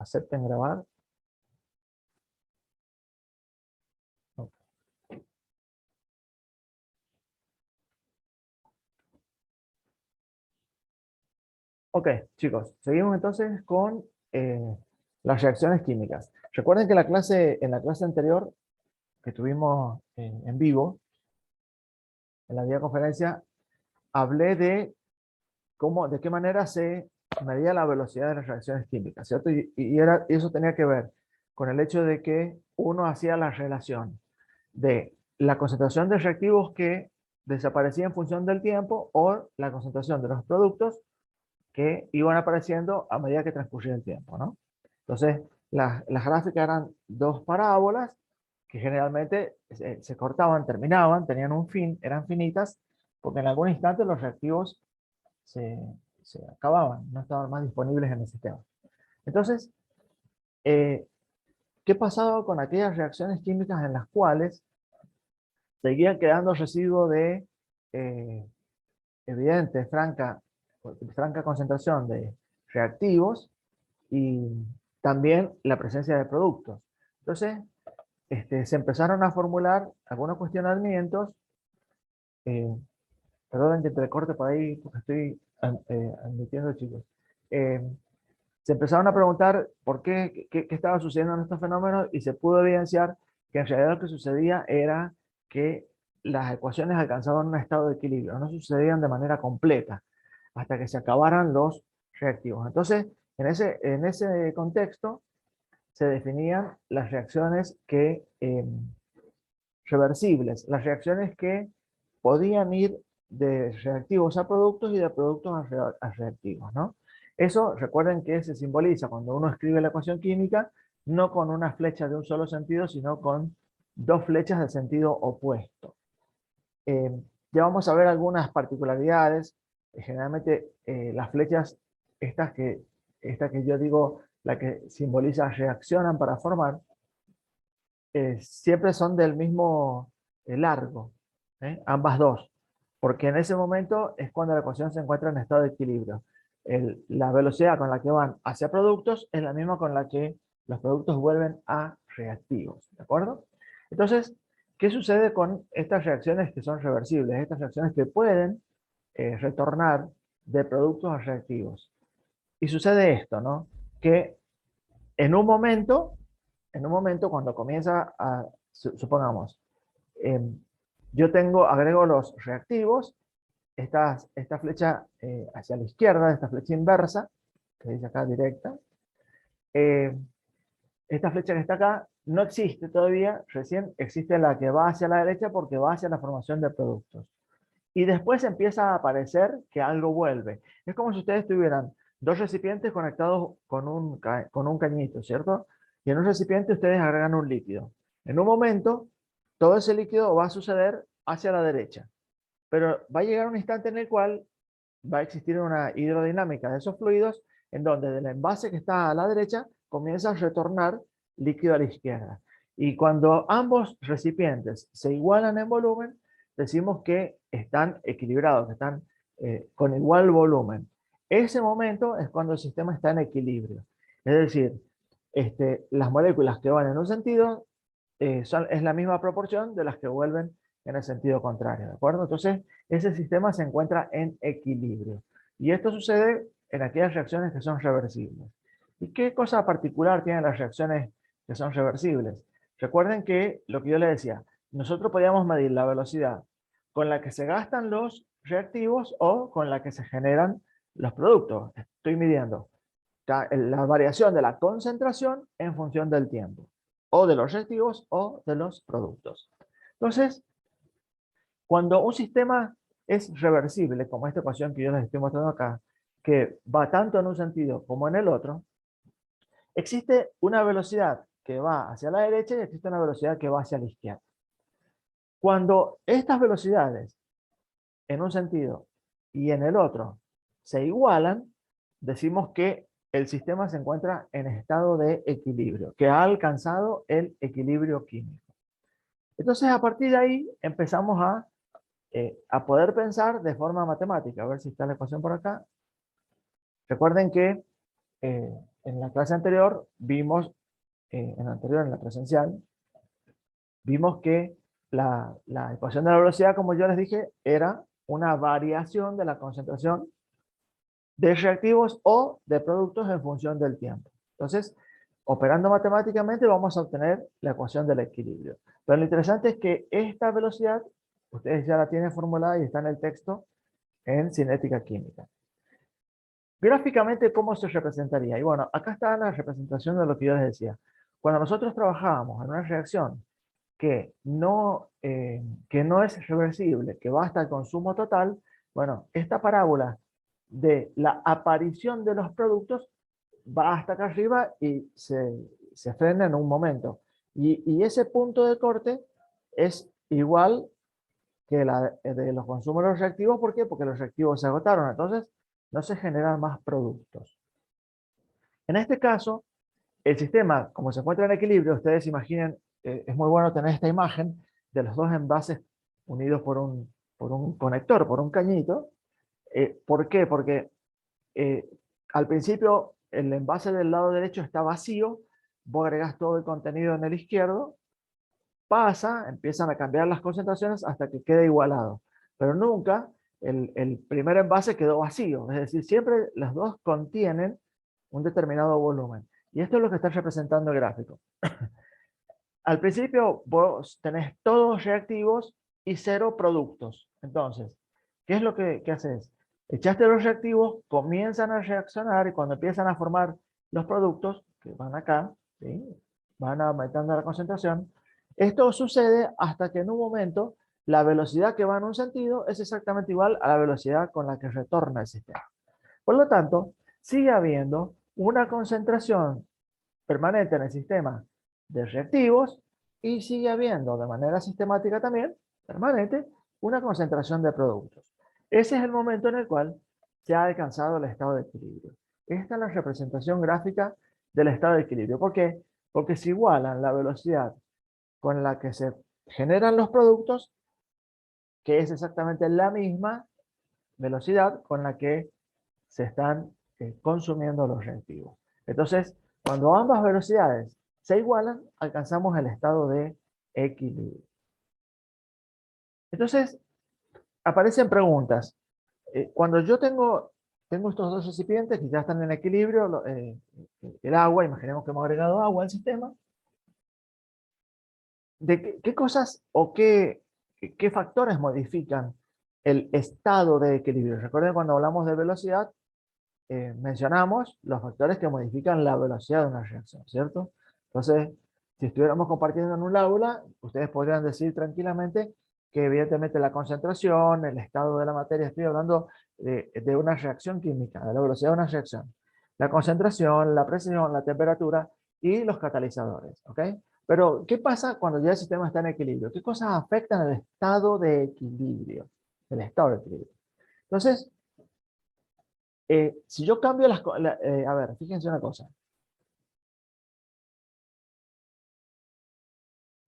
acepten grabar. Ok, chicos, seguimos entonces con las reacciones químicas. Recuerden que en la clase anterior que tuvimos en vivo, en la videoconferencia, hablé de de qué manera se medía la velocidad de las reacciones químicas, ¿cierto? Eso tenía que ver con el hecho de que uno hacía la relación de la concentración de reactivos que desaparecía en función del tiempo o la concentración de los productos que iban apareciendo a medida que transcurría el tiempo, ¿no? Entonces, las gráficas eran dos parábolas que generalmente se cortaban, terminaban, tenían un fin, eran finitas, porque en algún instante los reactivos se, se acababan, no estaban más disponibles en el sistema. Entonces, ¿qué pasaba con aquellas reacciones químicas en las cuales seguían quedando residuos de evidente, franca concentración de reactivos y también la presencia de productos? Entonces, se empezaron a formular algunos cuestionamientos. Perdonen que te corte por ahí porque estoy admitiendo, chicos. Eh, Se empezaron a preguntar por qué estaba sucediendo en estos fenómenos y se pudo evidenciar que en realidad lo que sucedía era que las ecuaciones alcanzaban un estado de equilibrio, no sucedían de manera completa hasta que se acabaran los reactivos. Entonces, en ese contexto se definían las reacciones reversibles, las reacciones que podían ir de reactivos a productos y de productos a reactivos, ¿no? Eso, recuerden que se simboliza cuando uno escribe la ecuación química, no con una flecha de un solo sentido, sino con dos flechas de sentido opuesto. Ya vamos a ver algunas particularidades. Generalmente las flechas, esta que yo digo, la que simboliza reaccionan para formar, siempre son del mismo largo, ambas dos, porque en ese momento es cuando la ecuación se encuentra en estado de equilibrio. La velocidad con la que van hacia productos es la misma con la que los productos vuelven a reactivos, ¿de acuerdo? Entonces, ¿qué sucede con estas reacciones que son reversibles? Estas reacciones que pueden retornar de productos a reactivos. Y sucede esto, ¿no? Que en un momento cuando comienza a, supongamos, yo agrego los reactivos, esta flecha hacia la izquierda, esta flecha inversa, que dice acá directa, eh, esta flecha que está acá no existe todavía, recién existe la que va hacia la derecha porque va hacia la formación de productos. Y después empieza a aparecer que algo vuelve. Es como si ustedes tuvieran dos recipientes conectados con un cañito, ¿cierto? Y en un recipiente ustedes agregan un líquido. En un momento, todo ese líquido va a suceder hacia la derecha. Pero va a llegar un instante en el cual va a existir una hidrodinámica de esos fluidos en donde del envase que está a la derecha comienza a retornar líquido a la izquierda. Y cuando ambos recipientes se igualan en volumen, decimos que están equilibrados, que están con igual volumen. Ese momento es cuando el sistema está en equilibrio. Es decir, las moléculas que van en un sentido es la misma proporción de las que vuelven en el sentido contrario, ¿de acuerdo? Entonces, ese sistema se encuentra en equilibrio. Y esto sucede en aquellas reacciones que son reversibles. ¿Y qué cosa particular tienen las reacciones que son reversibles? Recuerden que lo que yo les decía, nosotros podíamos medir la velocidad con la que se gastan los reactivos o con la que se generan los productos. Estoy midiendo la variación de la concentración en función del tiempo, o de los reactivos o de los productos. Entonces, cuando un sistema es reversible, como esta ecuación que yo les estoy mostrando acá, que va tanto en un sentido como en el otro, existe una velocidad que va hacia la derecha y existe una velocidad que va hacia la izquierda. Cuando estas velocidades en un sentido y en el otro se igualan, decimos que el sistema se encuentra en estado de equilibrio, que ha alcanzado el equilibrio químico. Entonces, a partir de ahí empezamos a poder pensar de forma matemática. A ver si está la ecuación por acá. Recuerden que en la clase anterior vimos, en la presencial, vimos que la ecuación de la velocidad, como yo les dije, era una variación de la concentración de reactivos o de productos en función del tiempo. Entonces, operando matemáticamente vamos a obtener la ecuación del equilibrio. Pero lo interesante es que esta velocidad, ustedes ya la tienen formulada y está en el texto en cinética química. Gráficamente, ¿cómo se representaría? Y bueno, acá está la representación de lo que yo les decía. Cuando nosotros trabajábamos en una reacción que no es reversible, que va hasta el consumo total, bueno, esta parábola de la aparición de los productos va hasta acá arriba y se frena en un momento. Y ese punto de corte es igual que la de los consumos de los reactivos. ¿Por qué? Porque los reactivos se agotaron, entonces no se generan más productos. En este caso, el sistema, como se encuentra en equilibrio, ustedes imaginen, es muy bueno tener esta imagen de los dos envases unidos por un conector, por un cañito. ¿Por qué? Porque eh, al principio el envase del lado derecho está vacío, vos agregás todo el contenido en el izquierdo, pasa, empiezan a cambiar las concentraciones hasta que quede igualado. Pero nunca el primer envase quedó vacío, es decir, siempre los dos contienen un determinado volumen. Y esto es lo que está representando el gráfico. Al principio vos tenés todos reactivos y cero productos. Entonces, ¿qué es lo que haces? Echaste los reactivos, comienzan a reaccionar y cuando empiezan a formar los productos, que van acá, ¿sí? Van aumentando la concentración. Esto sucede hasta que en un momento la velocidad que va en un sentido es exactamente igual a la velocidad con la que retorna el sistema. Por lo tanto, sigue habiendo una concentración permanente en el sistema de reactivos y sigue habiendo de manera sistemática también, permanente, una concentración de productos. Ese es el momento en el cual se ha alcanzado el estado de equilibrio. Esta es la representación gráfica del estado de equilibrio. ¿Por qué? Porque se igualan la velocidad con la que se generan los productos, que es exactamente la misma velocidad con la que se están consumiendo los reactivos. Entonces, cuando ambas velocidades se igualan, alcanzamos el estado de equilibrio. Entonces, aparecen preguntas. Cuando yo tengo estos dos recipientes que ya están en equilibrio, el agua, imaginemos que hemos agregado agua al sistema, ¿de qué cosas o qué factores modifican el estado de equilibrio? Recuerden, cuando hablamos de velocidad, mencionamos los factores que modifican la velocidad de una reacción, ¿cierto? Entonces, si estuviéramos compartiendo en un aula, ustedes podrían decir tranquilamente que evidentemente la concentración, el estado de la materia, estoy hablando de una reacción química, de la velocidad de una reacción. La concentración, la presión, la temperatura y los catalizadores, ¿ok? Pero, ¿qué pasa cuando ya el sistema está en equilibrio? ¿Qué cosas afectan el estado de equilibrio? El estado de equilibrio. Entonces, si yo cambio a ver, fíjense una cosa.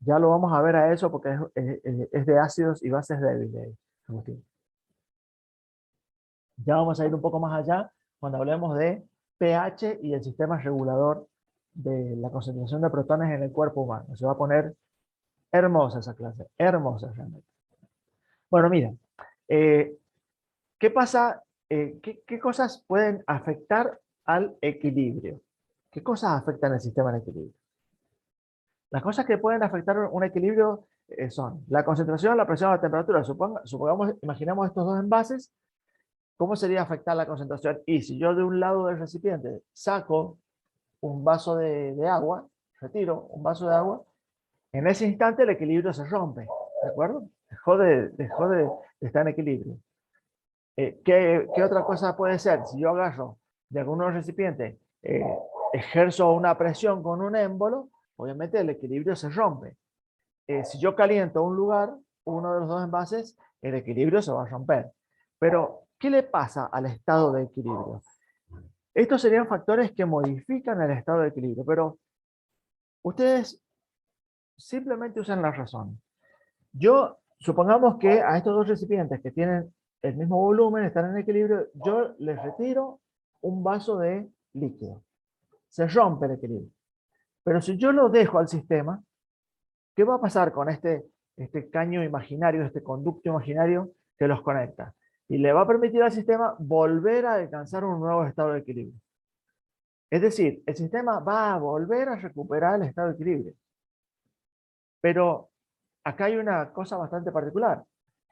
Ya lo vamos a ver a eso porque es de ácidos y bases débiles, Agustín. Ya vamos a ir un poco más allá cuando hablemos de pH y el sistema regulador de la concentración de protones en el cuerpo humano. Se va a poner hermosa esa clase, hermosa realmente. Bueno, miren, eh, ¿qué pasa? ¿Qué cosas pueden afectar al equilibrio? ¿Qué cosas afectan el sistema de equilibrio? Las cosas que pueden afectar un equilibrio son la concentración, la presión, la temperatura. Supongamos, imaginamos estos dos envases, ¿cómo sería afectar la concentración? Y si yo de un lado del recipiente saco un vaso de agua, retiro un vaso de agua, en ese instante el equilibrio se rompe, ¿de acuerdo? Dejó de estar en equilibrio. ¿Qué otra cosa puede ser? Si yo agarro de algunos recipientes, ejerzo una presión con un émbolo, obviamente el equilibrio se rompe. Si yo caliento un lugar, uno de los dos envases, el equilibrio se va a romper. Pero, ¿qué le pasa al estado de equilibrio? Estos serían factores que modifican el estado de equilibrio, pero ustedes simplemente usan la razón. Supongamos que a estos dos recipientes que tienen el mismo volumen, están en equilibrio, yo les retiro un vaso de líquido. se rompe el equilibrio. Pero si yo lo dejo al sistema, ¿qué va a pasar con este caño imaginario, este conducto imaginario que los conecta? Y le va a permitir al sistema volver a alcanzar un nuevo estado de equilibrio. Es decir, el sistema va a volver a recuperar el estado de equilibrio. Pero acá hay una cosa bastante particular.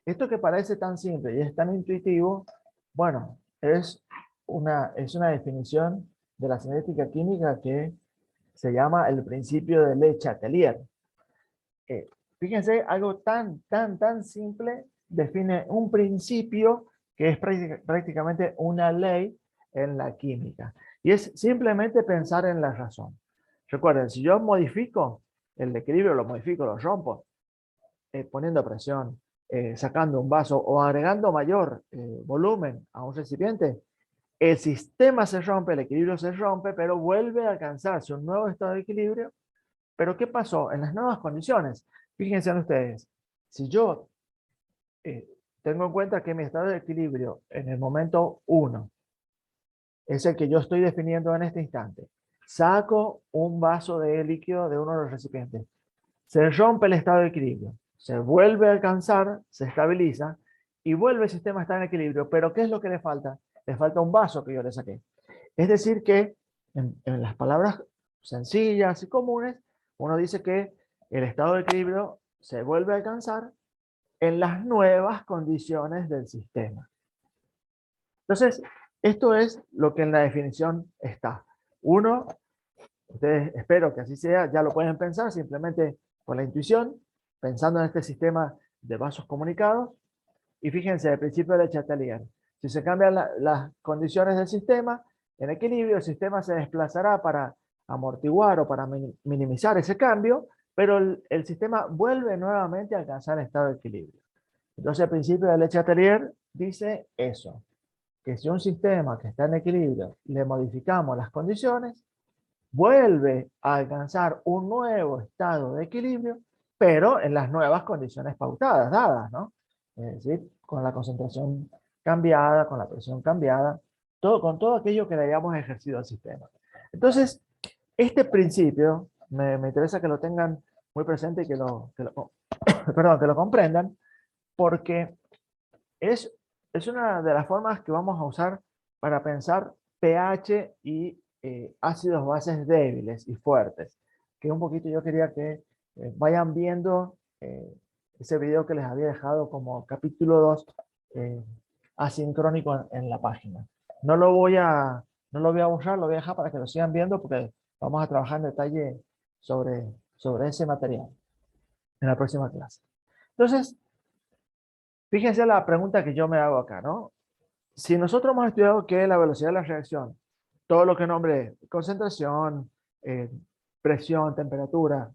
Esto que parece tan simple y es tan intuitivo, bueno, es una definición de la cinética química que se llama el principio de Le Chatelier. Fíjense, algo tan simple define un principio que es prácticamente una ley en la química. Y es simplemente pensar en la razón. Recuerden, si yo modifico el equilibrio, lo modifico, lo rompo, poniendo presión, sacando un vaso o agregando mayor volumen a un recipiente, el sistema se rompe, el equilibrio se rompe, pero vuelve a alcanzarse un nuevo estado de equilibrio. ¿Pero qué pasó? En las nuevas condiciones, fíjense en ustedes, si yo tengo en cuenta que mi estado de equilibrio en el momento 1 es el que yo estoy definiendo en este instante, saco un vaso de líquido de uno de los recipientes, se rompe el estado de equilibrio, se vuelve a alcanzar, se estabiliza y vuelve el sistema a estar en equilibrio. Pero ¿qué es lo que le falta? Le falta un vaso que yo le saqué. Es decir que en las palabras sencillas y comunes, uno dice que el estado de equilibrio se vuelve a alcanzar en las nuevas condiciones del sistema. Entonces, esto es lo que en la definición está. Uno, ustedes espero que así sea, ya lo pueden pensar simplemente con la intuición, pensando en este sistema de vasos comunicados. Y fíjense, el principio de Chatelier. Si se cambian las condiciones del sistema, en equilibrio, el sistema se desplazará para amortiguar o para minimizar ese cambio, pero el sistema vuelve nuevamente a alcanzar el estado de equilibrio. Entonces, el principio de Le Chatelier dice eso, que si un sistema que está en equilibrio le modificamos las condiciones, vuelve a alcanzar un nuevo estado de equilibrio, pero en las nuevas condiciones pautadas, dadas, ¿no? Es decir, con la concentración cambiada, con la presión cambiada, con todo aquello que le hayamos ejercido al sistema. Entonces, este principio, me interesa que lo tengan muy presente y perdón, que lo comprendan, porque es una de las formas que vamos a usar para pensar pH y ácidos bases débiles y fuertes, que un poquito yo quería que vayan viendo ese video que les había dejado como capítulo 2 asincrónico en la página. No lo voy a borrar, lo voy a dejar para que lo sigan viendo porque vamos a trabajar en detalle sobre ese material en la próxima clase. Entonces, fíjense la pregunta que yo me hago acá, ¿no? Si nosotros hemos estudiado que la velocidad de la reacción, todo lo que nombre concentración, presión, temperatura,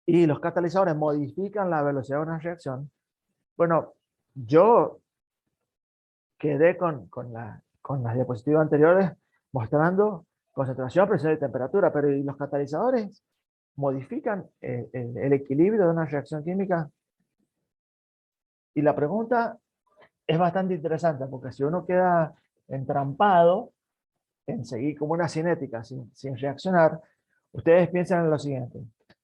y los catalizadores modifican la velocidad de una reacción, bueno, yo quedé con las diapositivas anteriores mostrando concentración, presión y temperatura, pero ¿y los catalizadores modifican el equilibrio de una reacción química? Y la pregunta es bastante interesante, porque si uno queda entrampado en seguir como una cinética sin reaccionar, ustedes piensan en lo siguiente.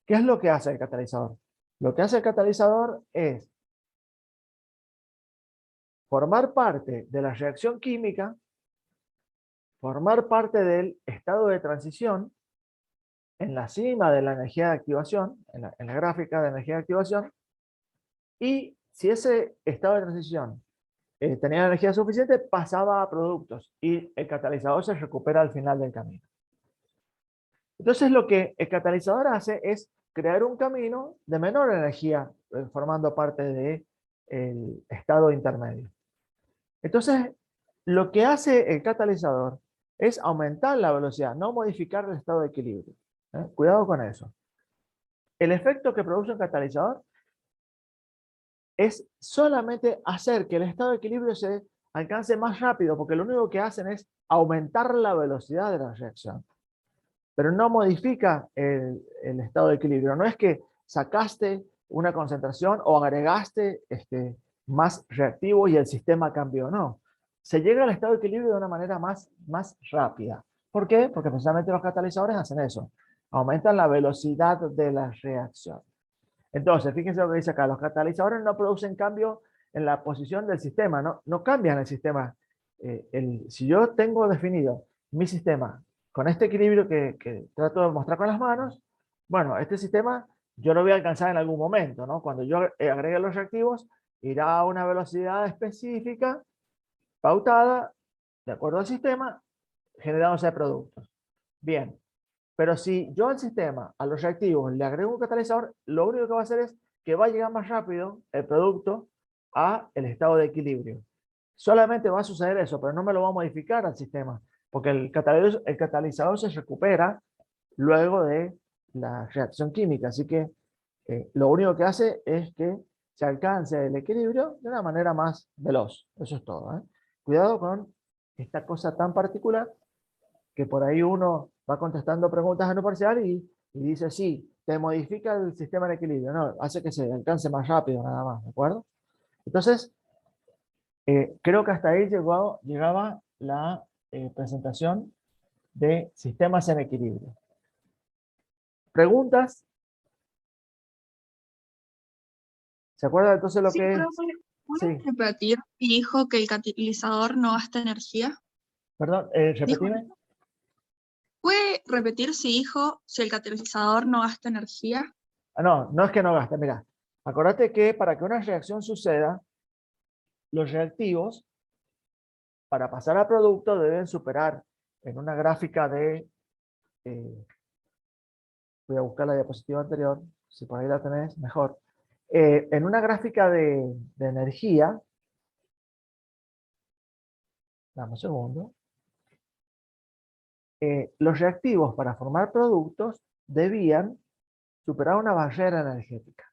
¿Qué es lo que hace el catalizador? Lo que hace el catalizador es formar parte de la reacción química, formar parte del estado de transición en la cima de la energía de activación, en la gráfica de energía de activación, y si ese estado de transición tenía energía suficiente, pasaba a productos y el catalizador se recupera al final del camino. Entonces lo que el catalizador hace es crear un camino de menor energía formando parte del estado intermedio. Entonces lo que hace el catalizador es aumentar la velocidad, no modificar el estado de equilibrio. Cuidado con eso. El efecto que produce un catalizador es solamente hacer que el estado de equilibrio se alcance más rápido, porque lo único que hacen es aumentar la velocidad de la reacción, pero no modifica el estado de equilibrio. No es que sacaste una concentración o agregaste más reactivo y el sistema cambió, no. Se llega al estado de equilibrio de una manera más rápida. ¿Por qué? Porque precisamente los catalizadores hacen eso. Aumentan la velocidad de la reacción. Entonces, fíjense lo que dice acá. Los catalizadores no producen cambio en la posición del sistema, no cambian el sistema. Si yo tengo definido mi sistema con este equilibrio que trato de mostrar con las manos, bueno, este sistema yo lo voy a alcanzar en algún momento, ¿no? Cuando yo agregue los reactivos, irá a una velocidad específica, pautada, de acuerdo al sistema, generándose productos. Bien, pero si yo al sistema, a los reactivos, le agrego un catalizador, lo único que va a hacer es que va a llegar más rápido el producto a el estado de equilibrio. Solamente va a suceder eso, pero no me lo va a modificar al sistema, porque el catalizador se recupera luego de la reacción química. Así que lo único que hace es que se alcance el equilibrio de una manera más veloz. Eso es todo, ¿eh? Cuidado con esta cosa tan particular que por ahí uno va contestando preguntas en un parcial y dice, sí, te modifica el sistema de equilibrio. No, hace que se alcance más rápido nada más, ¿de acuerdo? Entonces, creo que hasta ahí llegaba la presentación de sistemas en equilibrio. ¿Preguntas? ¿Se acuerda entonces lo Sí, que es? profe, ¿puede Sí, repetir? Dijo que el catalizador no gasta energía. perdón, Dijo, repetime. ¿puede repetir si el catalizador no gasta energía? Ah, no, no es que no gaste, mira. Acordate que para que una reacción suceda, los reactivos, para pasar al producto, deben superar en una gráfica de... voy a buscar la diapositiva anterior, si por ahí la tenés, mejor. En una gráfica de energía, dame un segundo, los reactivos para formar productos debían superar una barrera energética.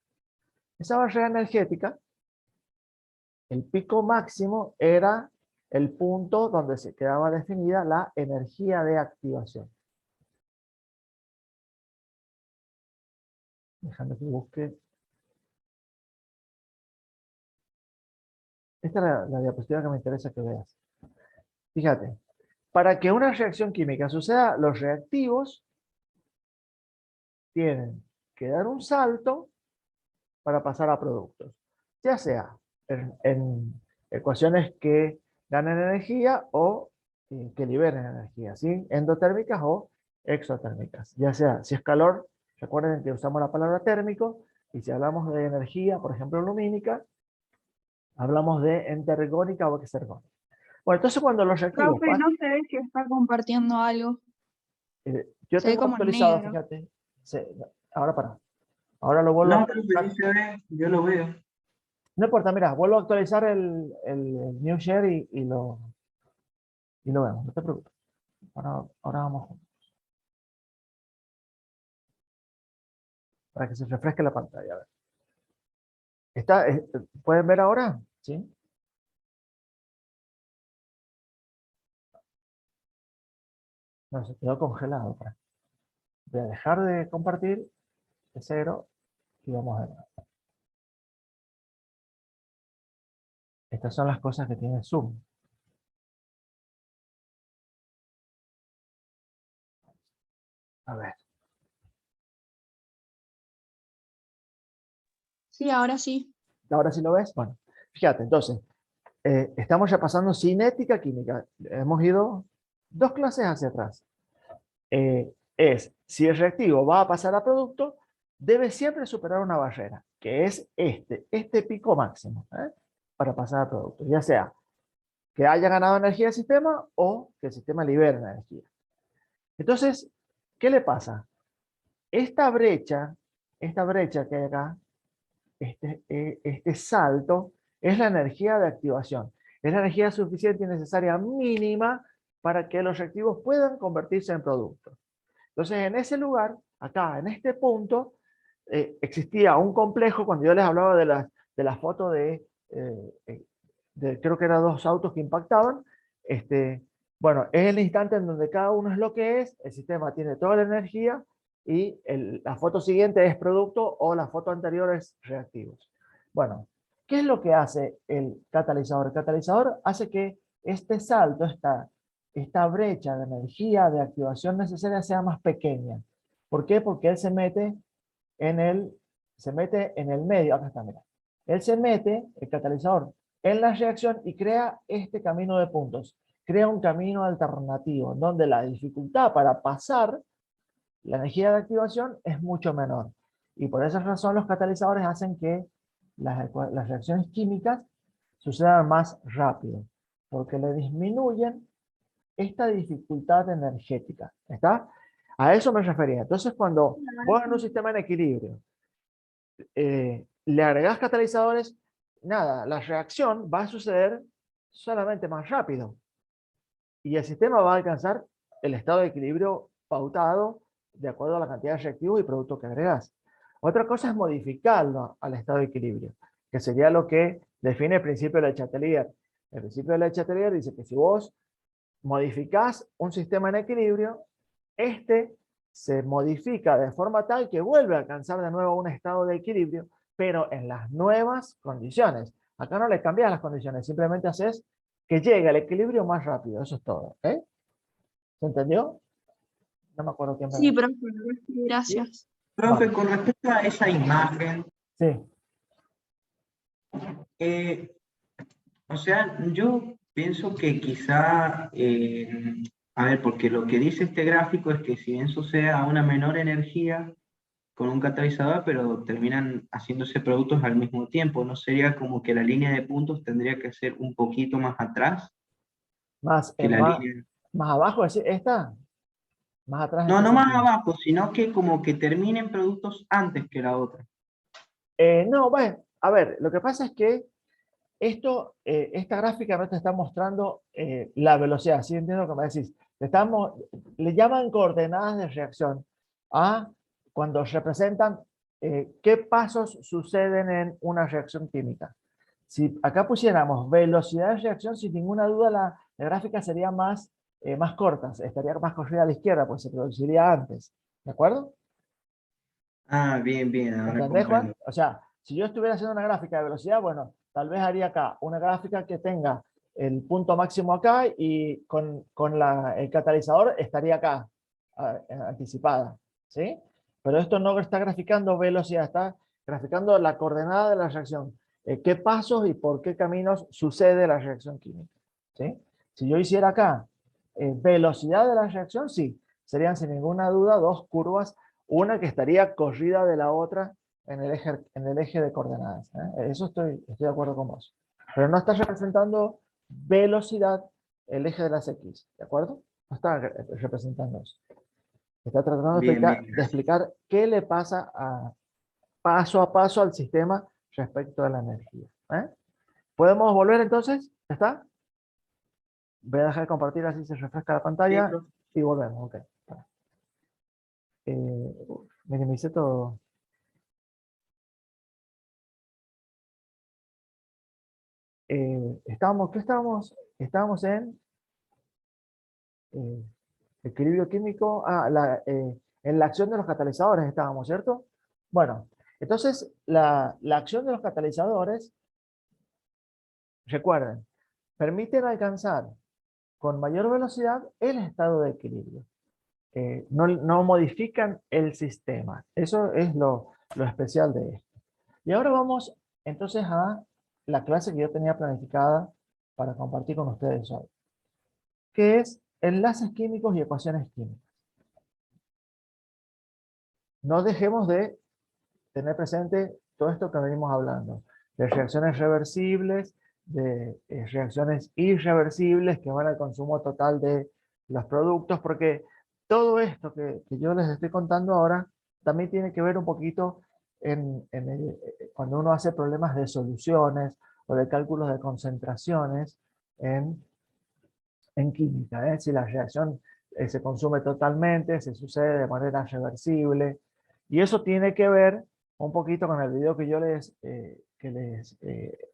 Esa barrera energética, el pico máximo era el punto donde se quedaba definida la energía de activación. Déjame que busque. Esta es la diapositiva que me interesa que veas. Fíjate, para que una reacción química suceda, los reactivos tienen que dar un salto para pasar a productos, ya sea en ecuaciones que ganen energía o que liberen energía, ¿sí? Endotérmicas o exotérmicas, ya sea, si es calor, recuerden que usamos la palabra térmico, y si hablamos de energía, por ejemplo, lumínica, hablamos de entergónica o exergónica. Bueno, entonces cuando los reactivos Profe, pasan, no se ve si está compartiendo algo. yo Se ve tengo como actualizado, negro. fíjate, ahora para, ahora lo vuelvo a No, profe, sí actualizar. se ve, yo lo veo. No importa, mira, vuelvo a actualizar el new share y lo vemos, no te preocupes. Ahora vamos juntos, para que se refresque la pantalla. A ver. ¿Pueden ver ahora? ¿Sí? No, se quedó congelado. Voy a dejar de compartir de cero y vamos a ver. Estas son las cosas que tiene Zoom. A ver, Sí, ahora sí. ¿ahora sí lo ves? Bueno, fíjate, entonces, estamos ya pasando cinética química. Hemos ido 2 clases hacia atrás. Si el reactivo va a pasar a producto, debe siempre superar una barrera, que es este pico máximo, para pasar a producto, ya sea que haya ganado energía el sistema o que el sistema libere energía. Entonces, ¿qué le pasa? Esta brecha que hay acá, este salto, es la energía de activación. Es la energía suficiente y necesaria mínima para que los reactivos puedan convertirse en productos. Entonces, en ese lugar, acá, en este punto, existía un complejo, cuando yo les hablaba de la foto creo que eran 2 autos que impactaban, bueno, es el instante en donde cada uno es lo que es, el sistema tiene toda la energía y la foto siguiente es producto o la foto anterior es reactivos. Bueno, ¿qué es lo que hace el catalizador? El catalizador hace que este salto, esta brecha de energía de activación necesaria sea más pequeña. ¿Por qué? Porque él se mete en el medio, acá está, mira. Él se mete, el catalizador, en la reacción y crea este camino de puntos. Crea un camino alternativo, donde la dificultad para pasar la energía de activación es mucho menor. Y por esa razón los catalizadores hacen que las reacciones químicas sucedan más rápido, porque le disminuyen esta dificultad energética. ¿Está? A eso me refería. Entonces, cuando vos en un sistema en equilibrio le agregás catalizadores, nada, la reacción va a suceder solamente más rápido. Y el sistema va a alcanzar el estado de equilibrio pautado de acuerdo a la cantidad de reactivos y productos que agregás. Otra cosa es modificarlo al estado de equilibrio, que sería lo que define el principio de Le Chatelier. El principio de Le Chatelier dice que si vos modificás un sistema en equilibrio, este se modifica de forma tal que vuelve a alcanzar de nuevo un estado de equilibrio, pero en las nuevas condiciones. Acá no le cambias las condiciones, simplemente haces que llegue al equilibrio más rápido, eso es todo. ¿Se entendió? No me acuerdo quién me... Sí, profe, ¿Sí? gracias. Profe, Vale. con respecto a esa imagen, Sí. o sea, yo pienso que quizá, a ver, porque lo que dice este gráfico es que si bien sucede a una menor energía con un catalizador, pero terminan haciéndose productos al mismo tiempo, ¿no sería como que la línea de puntos tendría que ser un poquito más atrás Más, que la línea? más abajo, esta, más atrás en No, qué no más sentido. abajo, sino que como que terminen productos antes que la otra. No, bueno, a ver, lo que pasa es que esta gráfica no te está mostrando la velocidad, ¿sí entiendo lo que me decís? Le llaman coordenadas de reacción a cuando representan qué pasos suceden en una reacción química. Si acá pusiéramos velocidad de reacción, sin ninguna duda la gráfica sería más corta, estaría más corrida a la izquierda, pues se produciría antes, ¿de acuerdo? Ah, bien, bien, ahora ¿Entendés, Juan? comprendo. O sea, si yo estuviera haciendo una gráfica de velocidad, bueno, tal vez haría acá una gráfica que tenga el punto máximo acá y el catalizador estaría acá, anticipada, ¿sí? Pero esto no está graficando velocidad, está graficando la coordenada de la reacción. Qué pasos y por qué caminos sucede la reacción química, ¿sí? Si yo hiciera acá velocidad de la reacción, sí, serían sin ninguna duda dos curvas, una que estaría corrida de la otra en el eje de coordenadas. Eso estoy de acuerdo con vos. Pero no está representando velocidad el eje de las X, ¿de acuerdo? No está representando eso. Está tratando Bien, bien, de gracias. explicar qué le pasa paso a paso al sistema respecto a la energía. ¿Podemos volver entonces? ¿Está? Voy a dejar de compartir así se refresca la Sí, pantalla profe. y volvemos. Ok. Minimicé todo. ¿Qué estábamos? Estábamos en eh, equilibrio químico, en la acción de los catalizadores estábamos, ¿cierto? Bueno, entonces la acción de los catalizadores, recuerden, permiten alcanzar con mayor velocidad el estado de equilibrio. No modifican el sistema. Eso es lo especial de esto. Y ahora vamos entonces a la clase que yo tenía planificada para compartir con ustedes hoy, que es enlaces químicos y ecuaciones químicas. No dejemos de tener presente todo esto que venimos hablando, de reacciones reversibles, de reacciones irreversibles que van al consumo total de los productos, porque todo esto que yo les estoy contando ahora también tiene que ver un poquito cuando uno hace problemas de soluciones o de cálculos de concentraciones en, en química. Si la reacción se consume totalmente, se sucede de manera reversible, y eso tiene que ver un poquito con el video que yo les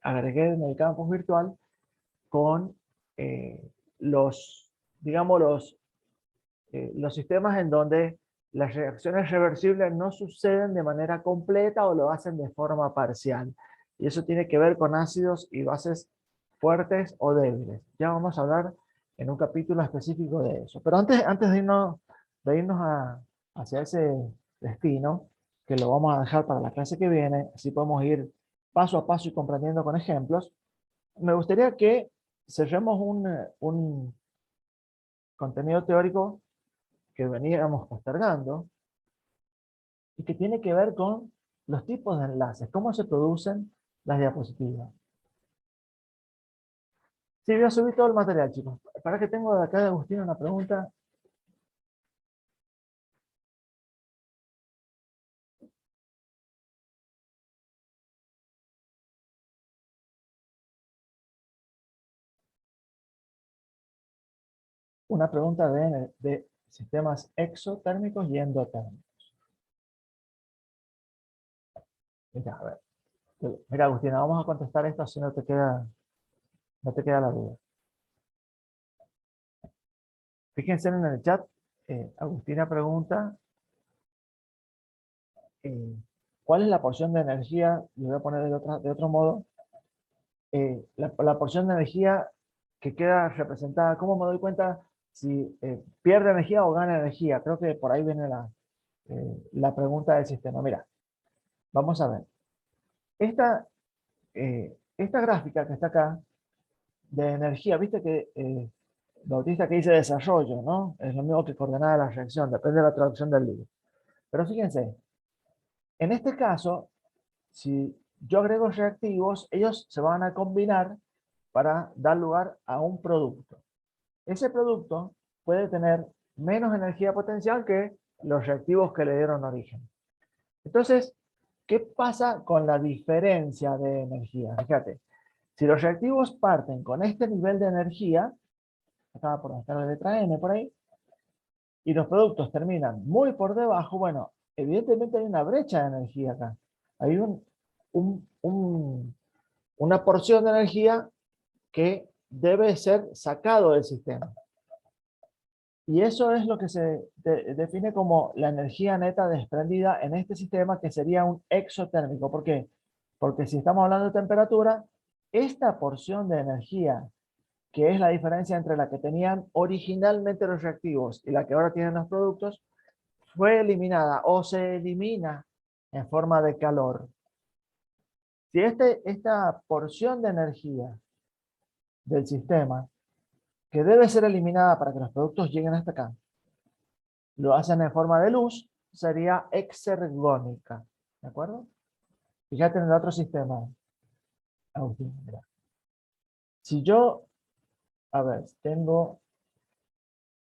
agregué en el campus virtual con los, digamos, los sistemas en donde las reacciones reversibles no suceden de manera completa o lo hacen de forma parcial. Y eso tiene que ver con ácidos y bases fuertes o débiles. Ya vamos a hablar en un capítulo específico de eso. Pero antes de irnos hacia ese destino, que lo vamos a dejar para la clase que viene, así podemos ir paso a paso y comprendiendo con ejemplos, me gustaría que cerremos un contenido teórico que veníamos postergando y que tiene que ver con los tipos de enlaces, cómo se producen las diapositivas. Sí, voy a subir todo el material, chicos. Para que tengo de acá de Agustín una pregunta. Una pregunta de sistemas exotérmicos y endotérmicos. Mira, a ver. Mira, Agustina, vamos a contestar esto si no te queda la duda. Fíjense en el chat, Agustina pregunta, ¿cuál es la porción de energía? Lo voy a poner de otro modo. La porción de energía que queda representada, ¿cómo me doy cuenta si pierde energía o gana energía? Creo que por ahí viene la pregunta del sistema. Mira, vamos a ver. Esta gráfica que está acá, de energía, viste que Bautista que dice desarrollo, ¿no? Es lo mismo que coordenada de la reacción, depende de la traducción del libro. Pero fíjense, en este caso, si yo agrego reactivos, ellos se van a combinar para dar lugar a un producto. Ese producto puede tener menos energía potencial que los reactivos que le dieron origen. Entonces, ¿qué pasa con la diferencia de energía? Fíjate, si los reactivos parten con este nivel de energía, acá por donde está la letra N por ahí, y los productos terminan muy por debajo, bueno, evidentemente hay una brecha de energía acá. Hay una porción de energía que debe ser sacado del sistema. Y eso es lo que se define como la energía neta desprendida en este sistema, que sería un exotérmico. ¿Por qué? Porque si estamos hablando de temperatura, esta porción de energía, que es la diferencia entre la que tenían originalmente los reactivos y la que ahora tienen los productos, fue eliminada o se elimina en forma de calor. Si esta porción de energía del sistema, que debe ser eliminada para que los productos lleguen hasta acá, lo hacen en forma de luz, sería exergónica. ¿De acuerdo? Fíjate en el otro sistema, Agustín. Mira. Si yo, a ver, tengo,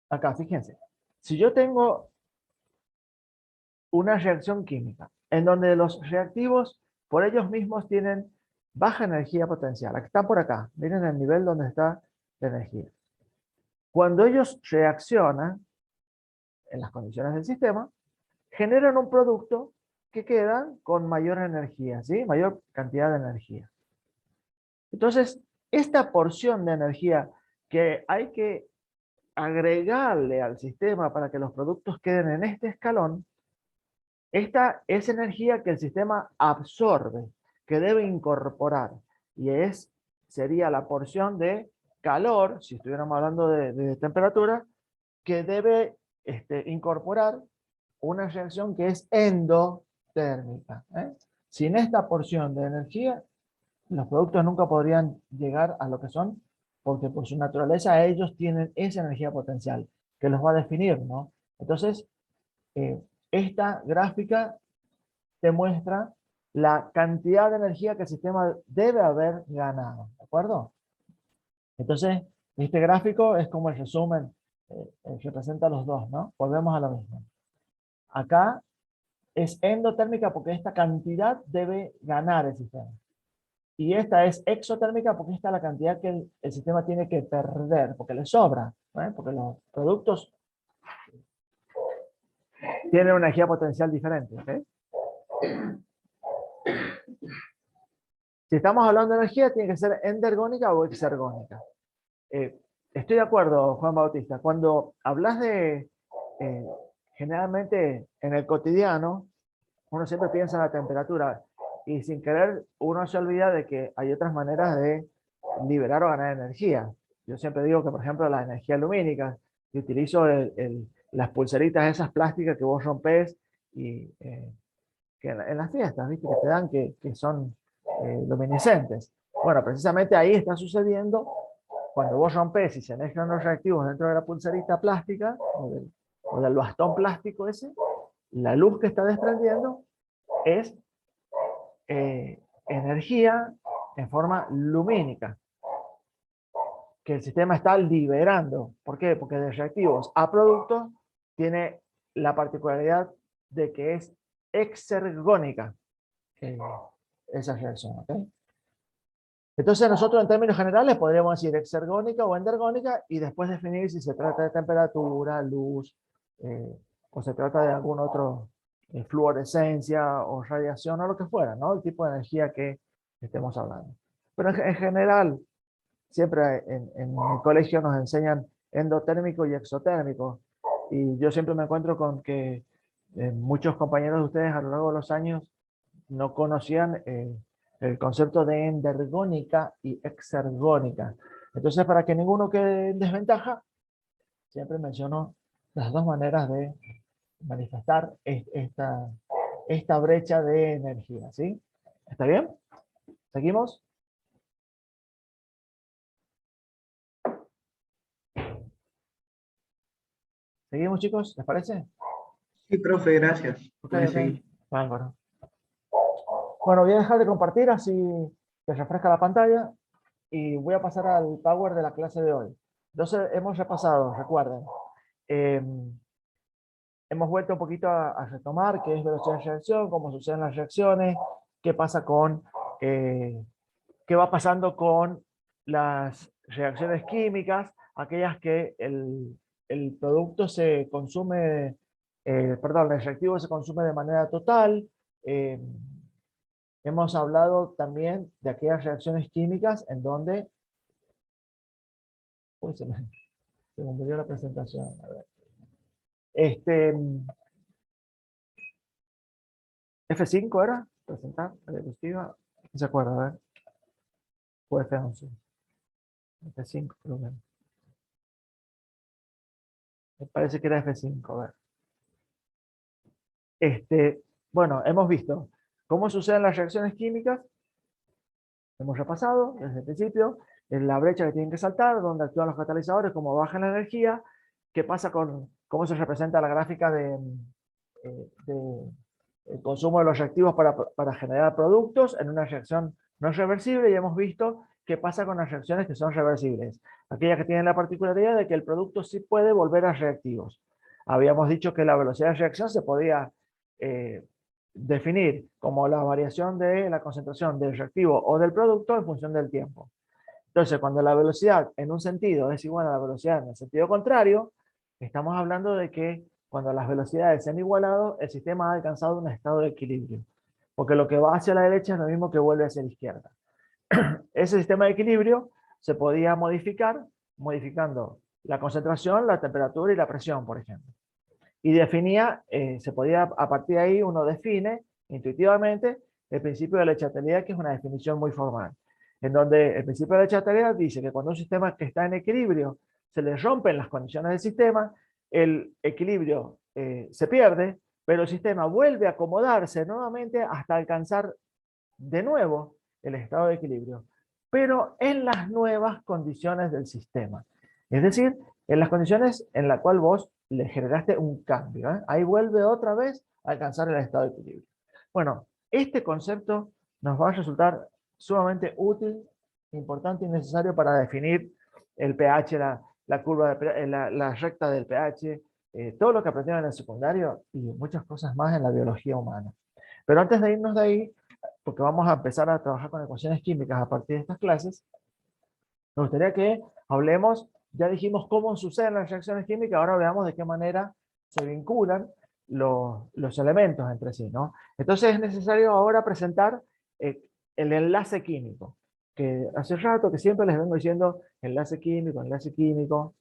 acá, fíjense, si yo tengo una reacción química en donde los reactivos por ellos mismos tienen baja energía potencial, aquí están por acá, miren el nivel donde está la energía. Cuando ellos reaccionan en las condiciones del sistema, generan un producto que queda con mayor energía, ¿sí? Mayor cantidad de energía. Entonces, esta porción de energía que hay que agregarle al sistema para que los productos queden en este escalón, esta es energía que el sistema absorbe, que debe incorporar, y sería la porción de calor, si estuviéramos hablando de temperatura, que debe incorporar una reacción que es endotérmica. Sin esta porción de energía, los productos nunca podrían llegar a lo que son, porque por su naturaleza ellos tienen esa energía potencial que los va a definir, ¿no? Entonces, esta gráfica te muestra la cantidad de energía que el sistema debe haber ganado, ¿de acuerdo? Entonces, este gráfico es como el resumen, representa los dos, ¿no? Volvemos a lo mismo. Acá es endotérmica porque esta cantidad debe ganar el sistema. Y esta es exotérmica porque esta es la cantidad que el sistema tiene que perder, porque le sobra, ¿no? Porque los productos tienen una energía potencial diferente. ¿Okay? Si estamos hablando de energía, tiene que ser endergónica o exergónica. Estoy de acuerdo, Juan Bautista. Cuando hablas de, generalmente en el cotidiano, uno siempre piensa en la temperatura y sin querer uno se olvida de que hay otras maneras de liberar o ganar energía. yo siempre digo que, por ejemplo, la energía lumínica, que utilizo las pulseritas esas plásticas que vos rompés y que en las fiestas, ¿viste? Que te dan que son luminiscentes. Bueno, precisamente ahí está sucediendo cuando vos rompés y se mezclan los reactivos dentro de la pulserita plástica o del bastón plástico ese, la luz que está desprendiendo es energía en forma lumínica que el sistema está liberando. ¿Por qué? Porque de reactivos a productos tiene la particularidad de que es exergónica esa reacción. ¿Okay? Entonces nosotros en términos generales podríamos decir exergónica o endergónica y después definir si se trata de temperatura, luz, o se trata de algún otro fluorescencia o radiación o lo que fuera, ¿no? El tipo de energía que estemos hablando. Pero en general, siempre en el colegio nos enseñan endotérmico y exotérmico. Y yo siempre me encuentro con que muchos compañeros de ustedes a lo largo de los años no conocían el concepto de endergónica y exergónica. Entonces, para que ninguno quede en desventaja, siempre menciono las dos maneras de manifestar esta brecha de energía. ¿Sí? ¿Está bien? ¿Seguimos? ¿Seguimos, chicos? ¿Les parece? Sí, profe, gracias. Ok, Puede ok. seguir. Bárbaro. Bueno, voy a dejar de compartir así que refresca la pantalla y voy a pasar al Power de la clase de hoy. Entonces, hemos repasado, recuerden. Hemos vuelto un poquito a retomar qué es velocidad de reacción, cómo suceden las reacciones, qué pasa con, qué va pasando con las reacciones químicas, aquellas que el producto se consume, perdón, el reactivo se consume de manera total. Hemos hablado también de aquellas reacciones químicas en donde... Uy, se me olvidó la presentación. A ver. F5 era, presentar, la diapositiva. ¿No se acuerda? A ver. O F11. F5, creo que. Me parece que era F5, a ver. Bueno, hemos visto cómo suceden las reacciones químicas. Hemos repasado desde el principio en la brecha que tienen que saltar, donde actúan los catalizadores, cómo bajan la energía, qué pasa con cómo se representa la gráfica de el consumo de los reactivos para generar productos en una reacción no reversible, y hemos visto qué pasa con las reacciones que son reversibles, aquellas que tienen la particularidad de que el producto sí puede volver a reactivos. Habíamos dicho que la velocidad de reacción se podía definir como la variación de la concentración del reactivo o del producto en función del tiempo. Entonces, cuando la velocidad en un sentido es igual a la velocidad en el sentido contrario, estamos hablando de que cuando las velocidades se han igualado, el sistema ha alcanzado un estado de equilibrio. Porque lo que va hacia la derecha es lo mismo que vuelve hacia la izquierda. Ese sistema de equilibrio se podía modificar modificando la concentración, la temperatura y la presión, por ejemplo. Y definía, se podía, a partir de ahí uno define intuitivamente el principio de la echatelidad, que es una definición muy formal, en donde el principio de la echatelidad dice que cuando un sistema que está en equilibrio se le rompen las condiciones del sistema, el equilibrio se pierde, pero el sistema vuelve a acomodarse nuevamente hasta alcanzar de nuevo el estado de equilibrio, pero en las nuevas condiciones del sistema. Es decir, en las condiciones en las cuales vos le generaste un cambio. Ahí vuelve otra vez a alcanzar el estado de equilibrio. Bueno, este concepto nos va a resultar sumamente útil, importante y necesario para definir el pH, la curva, la recta del pH, todo lo que aprendieron en el secundario y muchas cosas más en la biología humana. Pero antes de irnos de ahí, porque vamos a empezar a trabajar con ecuaciones químicas a partir de estas clases, me gustaría que hablemos, ya dijimos cómo suceden las reacciones químicas, ahora veamos de qué manera se vinculan los elementos entre sí, ¿no? Entonces es necesario ahora presentar el enlace químico, que hace rato que siempre les vengo diciendo enlace químico, enlace químico.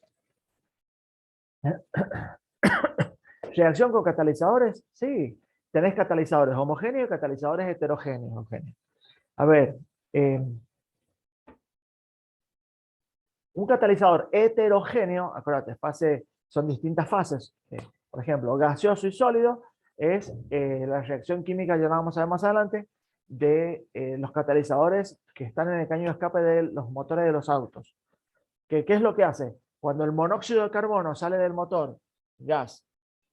¿Reacción con catalizadores? Sí, tenés catalizadores homogéneos y catalizadores heterogéneos. A ver, Un catalizador heterogéneo, acuérdate, son distintas fases. Por ejemplo, gaseoso y sólido es la reacción química, ya la vamos a ver más adelante, de los catalizadores que están en el caño de escape de los motores de los autos. ¿Qué es lo que hace? Cuando el monóxido de carbono sale del motor, gas,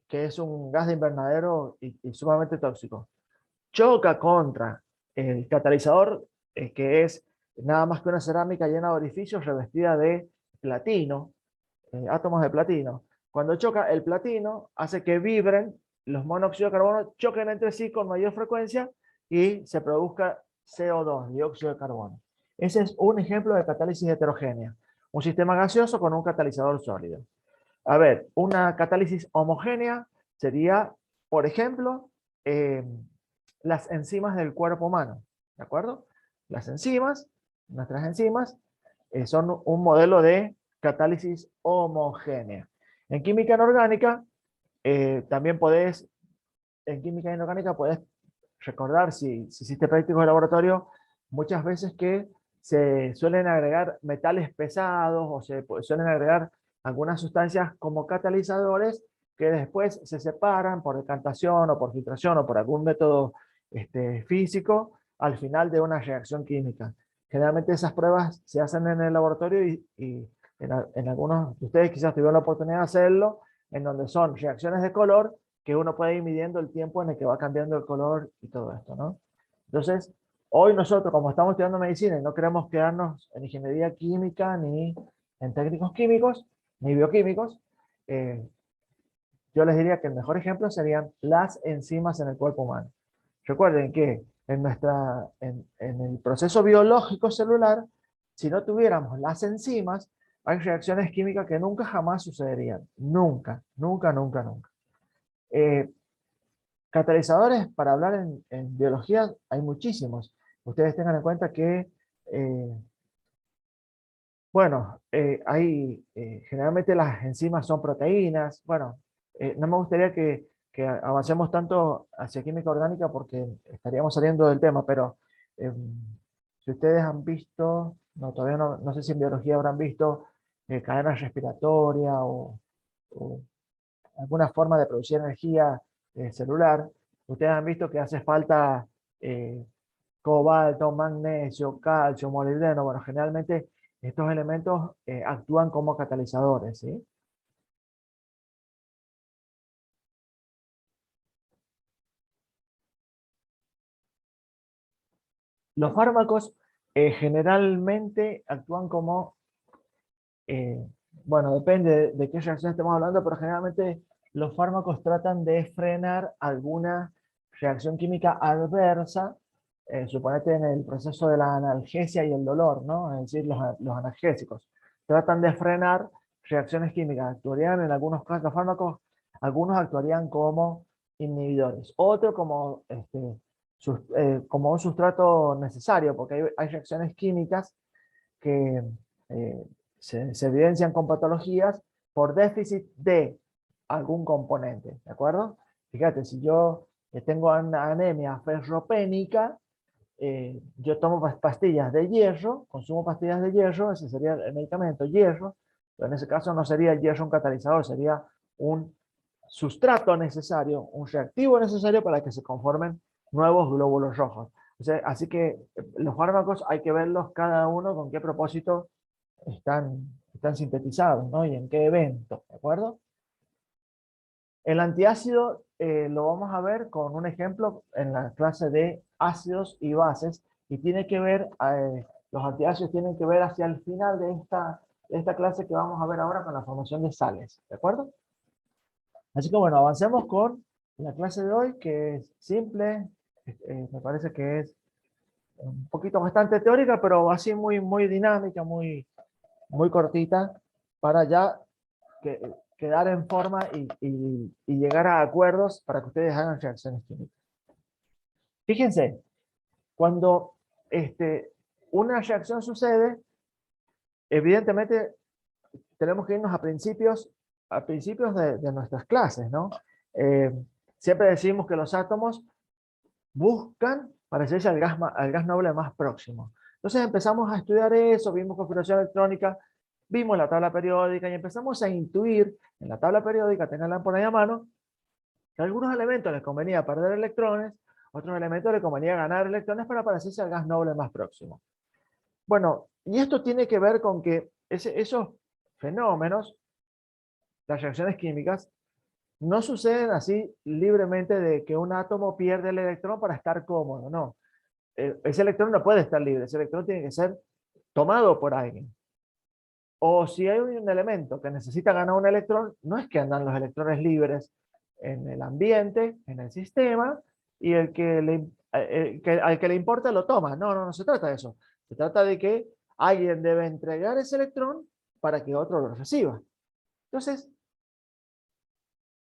que es un gas de invernadero y sumamente tóxico, choca contra el catalizador, que es nada más que una cerámica llena de orificios revestida de platino, átomos de platino. Cuando choca el platino, hace que vibren los monóxidos de carbono, choquen entre sí con mayor frecuencia y se produzca CO2, dióxido de carbono. Ese es un ejemplo de catálisis heterogénea. Un sistema gaseoso con un catalizador sólido. A ver, una catálisis homogénea sería, por ejemplo, las enzimas del cuerpo humano. ¿De acuerdo? Las enzimas, nuestras enzimas, son un modelo de catálisis homogénea. En química inorgánica, también en química inorgánica puedes recordar, si hiciste prácticos de laboratorio, muchas veces que se suelen agregar metales pesados o se suelen agregar algunas sustancias como catalizadores que después se separan por decantación o por filtración o por algún método físico al final de una reacción química. Generalmente esas pruebas se hacen en el laboratorio y en algunos de ustedes quizás tuvieron la oportunidad de hacerlo, en donde son reacciones de color que uno puede ir midiendo el tiempo en el que va cambiando el color y todo esto, ¿no? Entonces, hoy nosotros, como estamos estudiando medicina y no queremos quedarnos en ingeniería química, ni en técnicos químicos, ni bioquímicos, yo les diría que el mejor ejemplo serían las enzimas en el cuerpo humano. Recuerden que en el proceso biológico celular, si no tuviéramos las enzimas, hay reacciones químicas que nunca jamás sucederían. Nunca, nunca, nunca, nunca. Catalizadores, para hablar en biología, hay muchísimos. Ustedes tengan en cuenta que, bueno, generalmente las enzimas son proteínas. Bueno, no me gustaría que avancemos tanto hacia química orgánica porque estaríamos saliendo del tema, pero si ustedes han visto, no, todavía no sé si en biología habrán visto cadenas respiratorias o alguna forma de producir energía celular. Ustedes han visto que hace falta cobalto, magnesio, calcio, molibdeno. Bueno, generalmente estos elementos actúan como catalizadores, ¿sí? Los fármacos generalmente actúan como, bueno, depende de qué reacción estemos hablando, pero generalmente los fármacos tratan de frenar alguna reacción química adversa, suponete en el proceso de la analgesia y el dolor, ¿no? Es decir, los analgésicos. Tratan de frenar reacciones químicas. Actuarían en algunos casos, los fármacos, algunos actuarían como inhibidores, otros como un sustrato necesario, porque hay reacciones químicas que se evidencian con patologías por déficit de algún componente, ¿de acuerdo? Fíjate, si yo tengo una anemia ferropénica, yo tomo pastillas de hierro, consumo pastillas de hierro, ese sería el medicamento, hierro, pero en ese caso no sería el hierro un catalizador, sería un sustrato necesario, un reactivo necesario para que se conformen nuevos glóbulos rojos. O sea, así que los fármacos hay que verlos cada uno con qué propósito están sintetizados, ¿no? Y en qué evento, ¿de acuerdo? El antiácido lo vamos a ver con un ejemplo en la clase de ácidos y bases, y tiene que ver, los antiácidos tienen que ver hacia el final de esta clase que vamos a ver ahora con la formación de sales, ¿de acuerdo? Así que bueno, avancemos con la clase de hoy, que es simple, me parece que es un poquito bastante teórica, pero así muy, muy dinámica, muy cortita, para ya quedar en forma y llegar a acuerdos para que ustedes hagan reacciones químicas. Fíjense, cuando una reacción sucede, evidentemente tenemos que irnos a principios de nuestras clases, ¿no? Siempre decimos que los átomos buscan parecerse al gas noble más próximo. Entonces empezamos a estudiar eso, vimos configuración electrónica, vimos la tabla periódica y empezamos a intuir en la tabla periódica, tenganla por ahí a mano, que a algunos elementos les convenía perder electrones, otros elementos les convenía ganar electrones para parecerse al gas noble más próximo. Bueno, y esto tiene que ver con que esos fenómenos, las reacciones químicas, no suceden así libremente de que un átomo pierde el electrón para estar cómodo, no. Ese electrón no puede estar libre, ese electrón tiene que ser tomado por alguien. O si hay un elemento que necesita ganar un electrón, no es que andan los electrones libres en el ambiente, en el sistema, y al que le importa lo toma. No, no, no se trata de eso. Se trata de que alguien debe entregar ese electrón para que otro lo reciba. Entonces,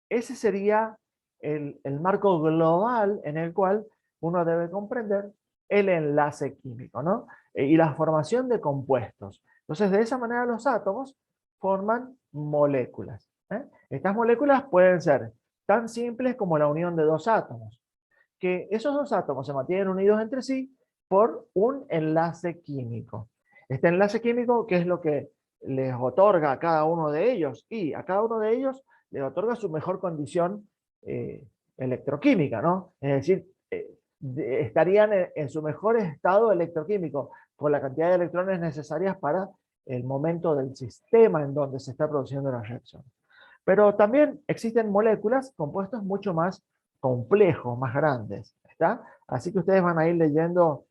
ese sería el marco global en el cual uno debe comprender el enlace químico, ¿no? Y la formación de compuestos. Entonces, de esa manera los átomos forman moléculas. Estas moléculas pueden ser tan simples como la unión de dos átomos, que esos dos átomos se mantienen unidos entre sí por un enlace químico. Este enlace químico, ¿qué es lo que les otorga a cada uno de ellos? Y a cada uno de ellos les otorga su mejor condición electroquímica, ¿no? Es decir, estarían en su mejor estado electroquímico, con la cantidad de electrones necesarias para el momento del sistema en donde se está produciendo la reacción. Pero también existen moléculas, compuestos mucho más complejos, más grandes, ¿está? Así que ustedes van a ir leyendo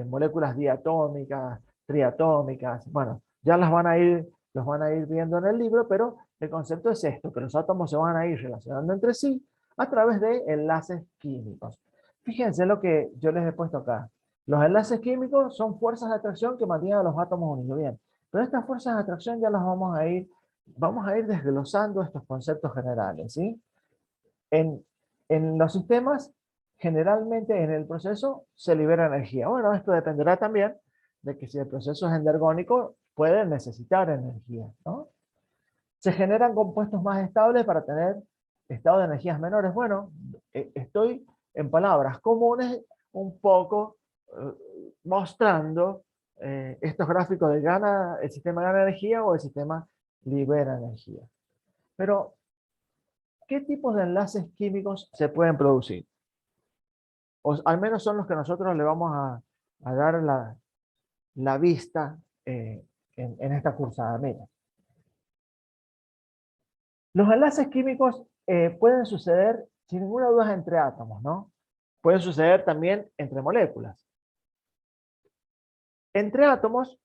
moléculas diatómicas, triatómicas, bueno, ya los van a ir viendo en el libro, pero el concepto es esto, que los átomos se van a ir relacionando entre sí a través de enlaces químicos. Fíjense lo que yo les he puesto acá. Los enlaces químicos son fuerzas de atracción que mantienen a los átomos unidos. Bien, pero estas fuerzas de atracción ya las vamos a ir desglosando estos conceptos generales, ¿sí? En los sistemas, generalmente en el proceso se libera energía. Bueno, esto dependerá también de que si el proceso es endergónico, puede necesitar energía, ¿no? Se generan compuestos más estables para tener estados de energías menores. Bueno, estoy en palabras comunes un poco mostrando estos gráficos de el sistema gana energía o el sistema libera energía. Pero, ¿qué tipos de enlaces químicos se pueden producir? O al menos son los que nosotros le vamos a dar la vista en esta cursada. Mira. Los enlaces químicos pueden suceder sin ninguna duda entre átomos, ¿no? Pueden suceder también entre moléculas. Entre átomos,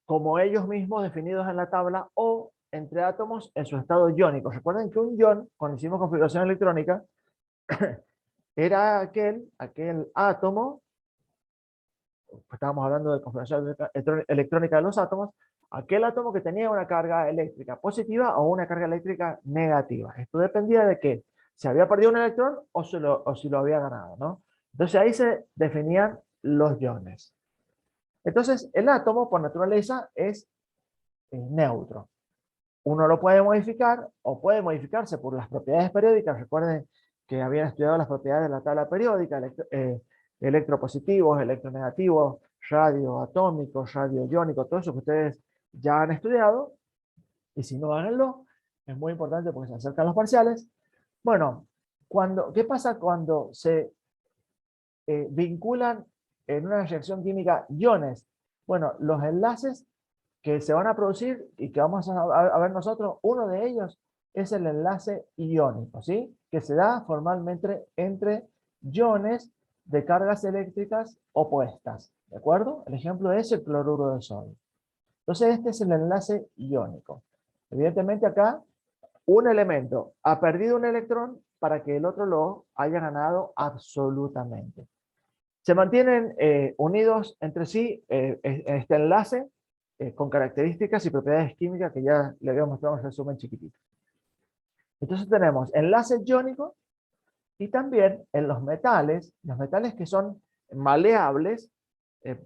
como ellos mismos definidos en la tabla, o entre átomos en su estado iónico. Recuerden que un ion, cuando hicimos configuración electrónica, era aquel átomo, estábamos hablando de configuración electrónica de los átomos, aquel átomo que tenía una carga eléctrica positiva o una carga eléctrica negativa. Esto dependía de que se había perdido un electrón o si lo había ganado, ¿no? Entonces ahí se definían los iones. Entonces el átomo por naturaleza es neutro. Uno lo puede modificar o puede modificarse por las propiedades periódicas. Recuerden que habían estudiado las propiedades de la tabla periódica, electropositivos, electronegativos, radioatómicos, radioiónicos, todo eso que ustedes ya han estudiado. Y si no, háganlo. Es muy importante porque se acercan los parciales. Bueno, ¿qué pasa cuando se vinculan en una reacción química iones? Bueno, los enlaces que se van a producir y que vamos a ver nosotros, uno de ellos es el enlace iónico, ¿sí? Que se da formalmente entre iones de cargas eléctricas opuestas, ¿de acuerdo? El ejemplo es el cloruro de sodio. Entonces este es el enlace iónico. Evidentemente acá un elemento ha perdido un electrón para que el otro lo haya ganado absolutamente. Se mantienen unidos entre sí en este enlace con características y propiedades químicas que ya le había mostrado en resumen chiquitito. Entonces tenemos enlaces iónicos y también en los metales que son maleables,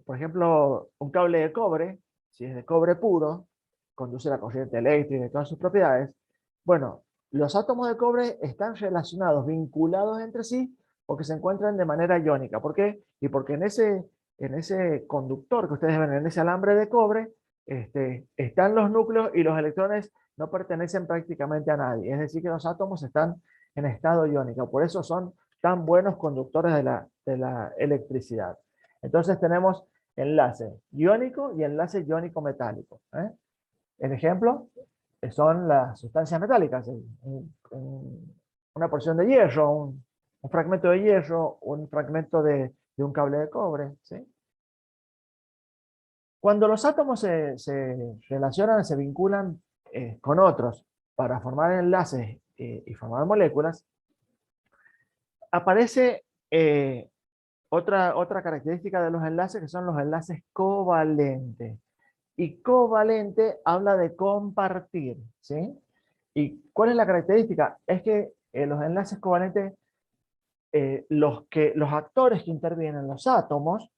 por ejemplo, un cable de cobre, si es de cobre puro, conduce la corriente eléctrica y todas sus propiedades. Bueno, los átomos de cobre están relacionados, vinculados entre sí, porque se encuentran de manera iónica. ¿Por qué? Y porque en ese conductor que ustedes ven, en ese alambre de cobre, están los núcleos y los electrones no pertenecen prácticamente a nadie. Es decir, que los átomos están en estado iónico. Por eso son tan buenos conductores de la electricidad. Entonces tenemos enlace iónico y enlace iónico-metálico. El ejemplo son las sustancias metálicas. Una porción de hierro, un fragmento de hierro, un fragmento de un cable de cobre. ¿Sí? Cuando los átomos se relacionan, se vinculan con otros para formar enlaces y formar moléculas, aparece otra característica de los enlaces, que son los enlaces covalentes. Y covalente habla de compartir, ¿sí? ¿Y cuál es la característica? Es que los enlaces covalentes, los actores que intervienen, los átomos,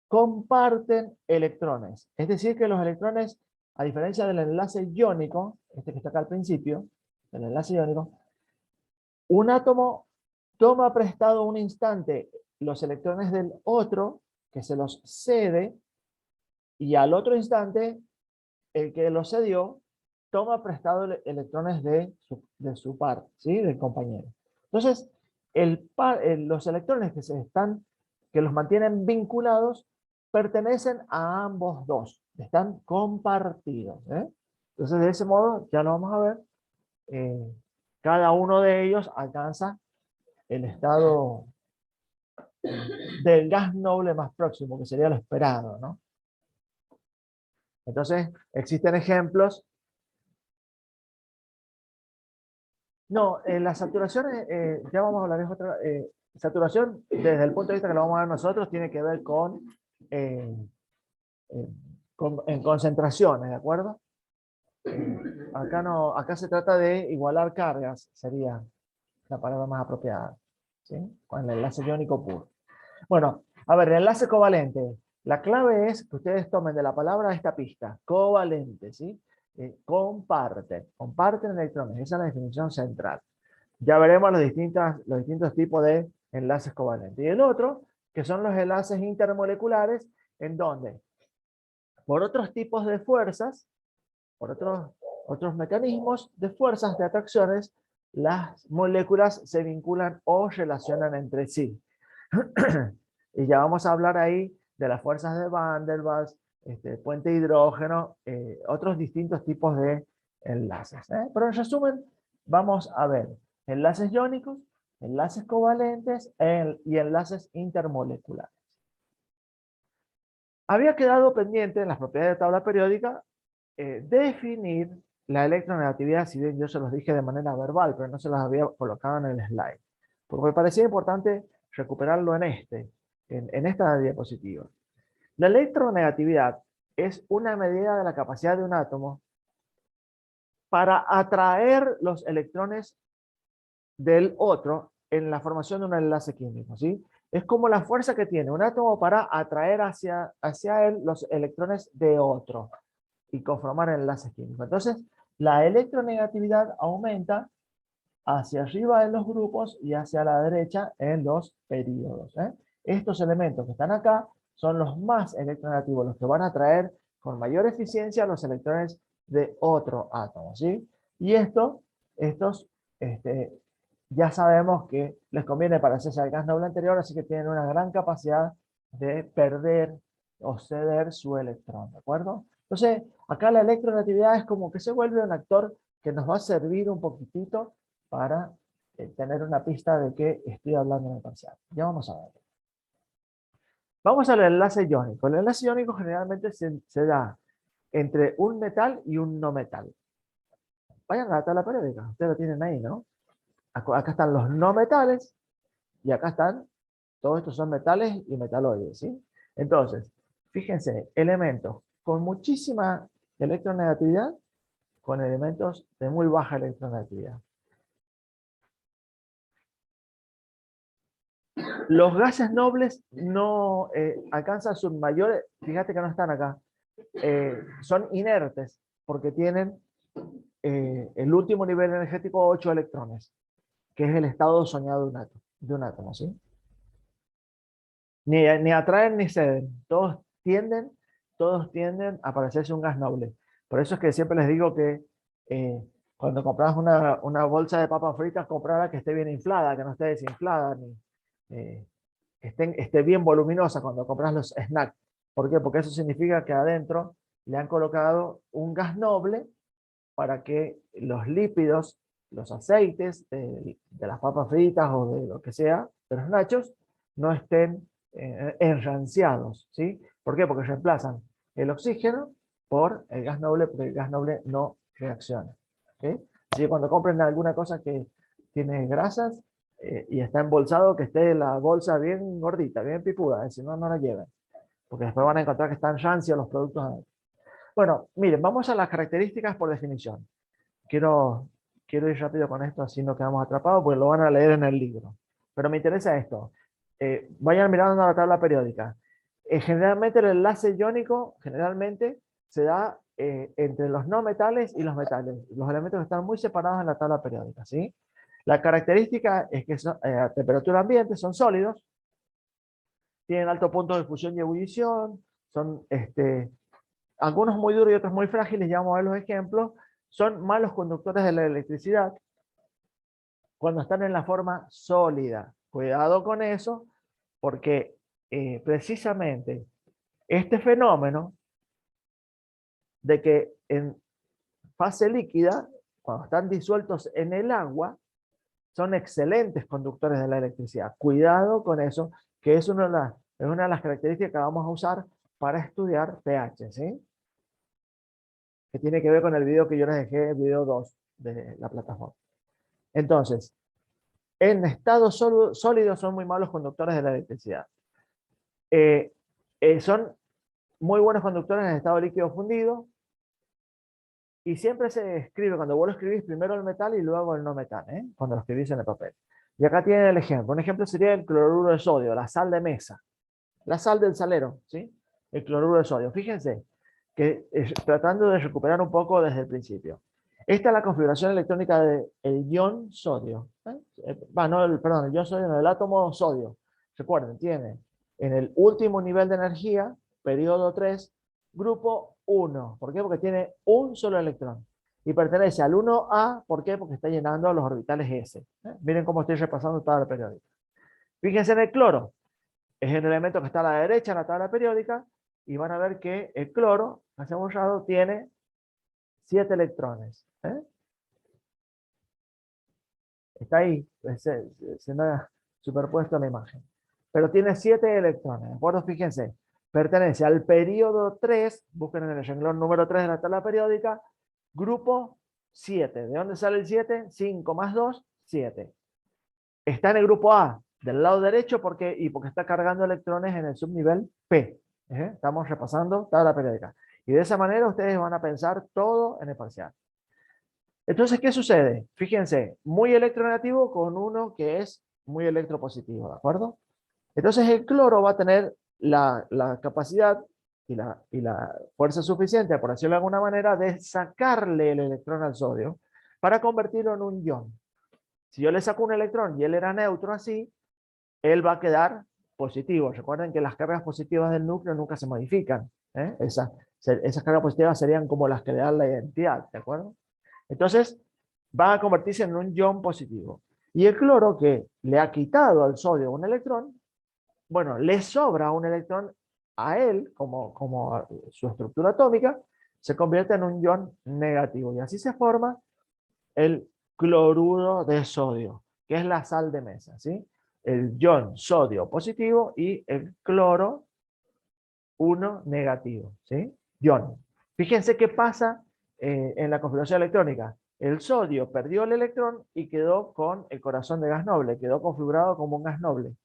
comparten electrones. Es decir, que los electrones, a diferencia del enlace iónico, este que está acá al principio, el enlace iónico, un átomo toma prestado un instante los electrones del otro, que se los cede, y al otro instante, el que los cedió, toma prestado electrones de su par, ¿sí? Del compañero. Entonces, los electrones que los mantienen vinculados, pertenecen a ambos dos, están compartidos. Entonces, de ese modo, ya lo vamos a ver, cada uno de ellos alcanza el estado del gas noble más próximo, que sería lo esperado, ¿no? Entonces, existen ejemplos. No, la saturación, ya vamos a hablar de otra. Saturación, desde el punto de vista que lo vamos a ver nosotros, tiene que ver eh, en concentraciones, ¿de acuerdo? Acá se trata de igualar cargas, sería la palabra más apropiada, ¿sí? Con el enlace iónico puro. Bueno, a ver, el enlace covalente. La clave es que ustedes tomen de la palabra esta pista, covalente, ¿sí? Comparten electrones, esa es la definición central. Ya veremos los distintos tipos de enlaces covalentes. Y el otro, que son los enlaces intermoleculares, en donde, por otros tipos de fuerzas, por otros mecanismos de fuerzas de atracciones, las moléculas se vinculan o relacionan entre sí. Y ya vamos a hablar ahí de las fuerzas de Van der Waals, puente de hidrógeno, otros distintos tipos de enlaces. Pero en resumen, vamos a ver enlaces iónicos, enlaces covalentes y enlaces intermoleculares. Había quedado pendiente en las propiedades de tabla periódica definir la electronegatividad, si bien yo se los dije de manera verbal, pero no se los había colocado en el slide, porque me parecía importante recuperarlo en esta diapositiva. La electronegatividad es una medida de la capacidad de un átomo para atraer los electrones del otro en la formación de un enlace químico, ¿sí? Es como la fuerza que tiene un átomo para atraer hacia él los electrones de otro y conformar enlaces químicos. Entonces, la electronegatividad aumenta hacia arriba en los grupos y hacia la derecha en los períodos. Estos elementos que están acá son los más electronegativos, los que van a atraer con mayor eficiencia los electrones de otro átomo, ¿sí? Y estos ya sabemos que les conviene parecerse al gas noble anterior, así que tienen una gran capacidad de perder o ceder su electrón, ¿de acuerdo? Entonces, acá la electronegatividad es como que se vuelve un actor que nos va a servir un poquitito para tener una pista de qué estoy hablando en el parcial. Ya vamos a ver. Vamos al enlace iónico. El enlace iónico generalmente se da entre un metal y un no metal. Vayan a la tabla periódica, ustedes lo tienen ahí, ¿no? Acá están los no metales y acá están, todos estos son metales y metaloides, ¿sí? Entonces, fíjense, elementos con muchísima electronegatividad con elementos de muy baja electronegatividad. Los gases nobles no alcanzan sus mayores, fíjate que no están acá, son inertes porque tienen el último nivel energético 8 electrones, que es el estado soñado de un átomo, ¿sí? Ni atraen ni ceden, todos tienden todos tienden a parecerse un gas noble. Por eso es que siempre les digo que cuando compras una bolsa de papas fritas, comprarla que esté bien inflada, que no esté desinflada, ni esté bien voluminosa cuando compras los snacks. ¿Por qué? Porque eso significa que adentro le han colocado un gas noble para que los lípidos, los aceites de las papas fritas o de lo que sea, de los nachos, no estén enranciados, ¿sí? ¿Por qué? Porque reemplazan el oxígeno por el gas noble, porque el gas noble no reacciona, ¿sí? Así que cuando compren alguna cosa que tiene grasas y está embolsado, que esté la bolsa bien gordita, bien pipuda, si no, no la lleven, porque después van a encontrar que están rancios los productos adentro. Bueno, miren, vamos a las características por definición. Quiero ir rápido con esto, así no quedamos atrapados, porque lo van a leer en el libro. Pero me interesa esto. Vayan mirando la tabla periódica. Generalmente el enlace iónico generalmente se da entre los no metales y los metales. Los elementos que están muy separados en la tabla periódica, ¿sí? La característica es que a temperatura ambiente son sólidos, tienen alto punto de fusión y ebullición, son algunos muy duros y otros muy frágiles, ya vamos a ver los ejemplos, son malos conductores de la electricidad cuando están en la forma sólida. Cuidado con eso, porque precisamente este fenómeno de que en fase líquida, cuando están disueltos en el agua, son excelentes conductores de la electricidad. Cuidado con eso, que es una de las características que vamos a usar para estudiar pH, ¿sí? Que tiene que ver con el video que yo les dejé, el video 2 de la plataforma. Entonces, en estado sólido son muy malos conductores de la electricidad. Son muy buenos conductores en estado líquido fundido, y siempre se escribe, cuando vos lo escribís, primero el metal y luego el no metal, cuando lo escribís en el papel. Y acá tienen el ejemplo. Un ejemplo sería el cloruro de sodio, la sal de mesa, la sal del salero, ¿sí? El cloruro de sodio. Fíjense que tratando de recuperar un poco desde el principio. Esta es la configuración electrónica del ion sodio. Perdón, el ion sodio, no, el átomo sodio. Recuerden, tiene en el último nivel de energía, periodo 3, grupo 1. ¿Por qué? Porque tiene un solo electrón. Y pertenece al 1A, ¿por qué? Porque está llenando los orbitales S. Miren cómo estoy repasando toda la periódica. Fíjense en el cloro. Es el elemento que está a la derecha en la tabla periódica, y van a ver que el cloro, hacia un lado, tiene 7 electrones. Está ahí, se me ha superpuesto la imagen. Pero tiene 7 electrones, ¿de acuerdo? Fíjense, pertenece al periodo 3, busquen en el renglón número 3 de la tabla periódica, grupo 7. ¿De dónde sale el 7? 5 más 2, 7. Está en el grupo A, del lado derecho, porque está cargando electrones en el subnivel P. Estamos repasando tabla periódica. Y de esa manera ustedes van a pensar todo en el parcial. Entonces, ¿qué sucede? Fíjense, muy electronegativo con uno que es muy electropositivo, ¿de acuerdo? Entonces el cloro va a tener la capacidad y la fuerza suficiente, por decirlo de alguna manera, de sacarle el electrón al sodio para convertirlo en un ion. Si yo le saco un electrón y él era neutro así, él va a quedar positivo. Recuerden que las cargas positivas del núcleo nunca se modifican. Esas cargas positivas serían como las que le dan la identidad, ¿de acuerdo? Entonces, va a convertirse en un ion positivo. Y el cloro, que le ha quitado al sodio un electrón, bueno, le sobra un electrón a él, como su estructura atómica, se convierte en un ion negativo. Y así se forma el cloruro de sodio, que es la sal de mesa, ¿sí? El ion sodio positivo y el cloro 1 negativo, ¿sí? Ion. Fíjense qué pasa en la configuración electrónica. El sodio perdió el electrón y quedó con el corazón de gas noble, quedó configurado como un gas noble.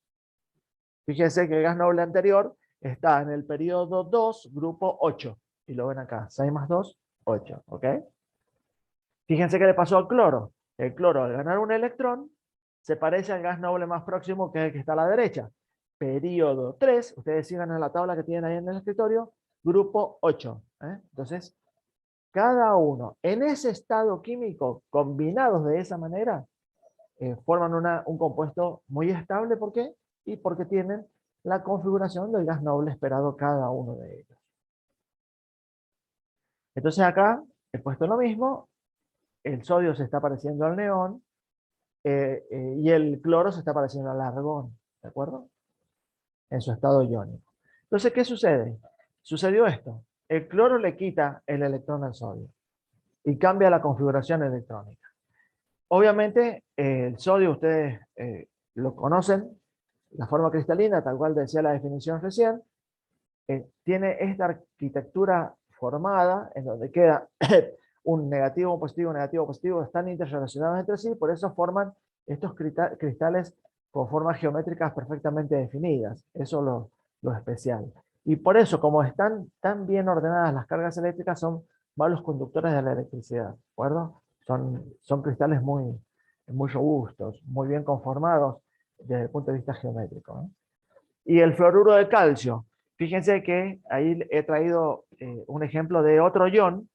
Fíjense que el gas noble anterior está en el periodo 2, grupo 8. Y lo ven acá, 6 más 2, 8, ¿ok? Fíjense qué le pasó al cloro. El cloro, al ganar un electrón, se parece al gas noble más próximo, que es el que está a la derecha. Periodo 3, ustedes sigan en la tabla que tienen ahí en el escritorio, grupo 8. Entonces, cada uno en ese estado químico, combinados de esa manera, forman un compuesto muy estable. ¿Por qué? Y porque tienen la configuración del gas noble esperado cada uno de ellos. Entonces acá he puesto lo mismo, el sodio se está pareciendo al neón, y el cloro se está pareciendo al argón, ¿de acuerdo? En su estado iónico. Entonces, ¿qué sucede? Sucedió esto. El cloro le quita el electrón al sodio y cambia la configuración electrónica. Obviamente, el sodio ustedes lo conocen, la forma cristalina, tal cual decía la definición recién, tiene esta arquitectura formada en donde queda un negativo, un negativo, positivo, están interrelacionados entre sí, por eso forman estos cristales con formas geométricas perfectamente definidas. Eso es lo especial. Y por eso, como están tan bien ordenadas las cargas eléctricas, son malos conductores de la electricidad, ¿de acuerdo? Son cristales muy robustos, muy bien conformados desde el punto de vista geométrico, ¿no? Y el fluoruro de calcio. Fíjense que ahí he traído un ejemplo de otro ion.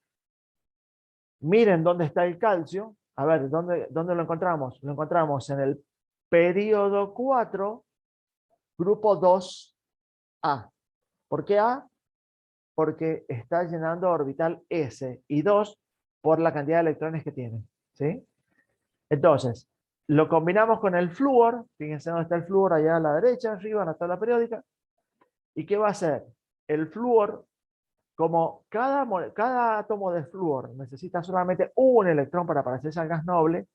Miren dónde está el calcio. A ver, ¿dónde lo encontramos? Lo encontramos en el período 4, grupo 2A. ¿Por qué A? Porque está llenando orbital S y 2 por la cantidad de electrones que tiene, ¿sí? Entonces, lo combinamos con el flúor. Fíjense dónde está el flúor, allá a la derecha, arriba, en la tabla periódica. ¿Y qué va a hacer? El flúor, como cada átomo de flúor necesita solamente un electrón para parecerse al gas noble,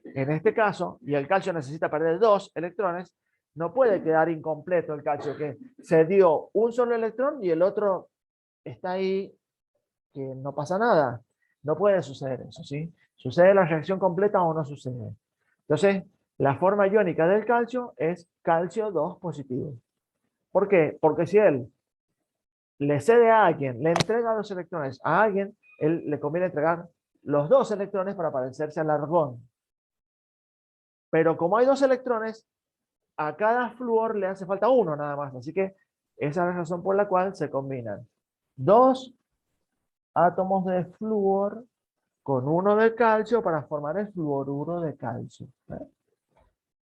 en este caso, y el calcio necesita perder 2 electrones, no puede quedar incompleto el calcio, que se dio un solo electrón y el otro está ahí, que no pasa nada. No puede suceder eso, ¿sí? ¿Sucede la reacción completa o no sucede? Entonces, la forma iónica del calcio es calcio 2 positivo. ¿Por qué? Porque si él le cede a alguien, le entrega 2 electrones a alguien, él le conviene entregar los 2 electrones para parecerse al argón. Pero como hay 2 electrones, a cada flúor le hace falta 1 nada más. Así que esa es la razón por la cual se combinan 2 átomos de flúor con 1 de calcio para formar el fluoruro de calcio.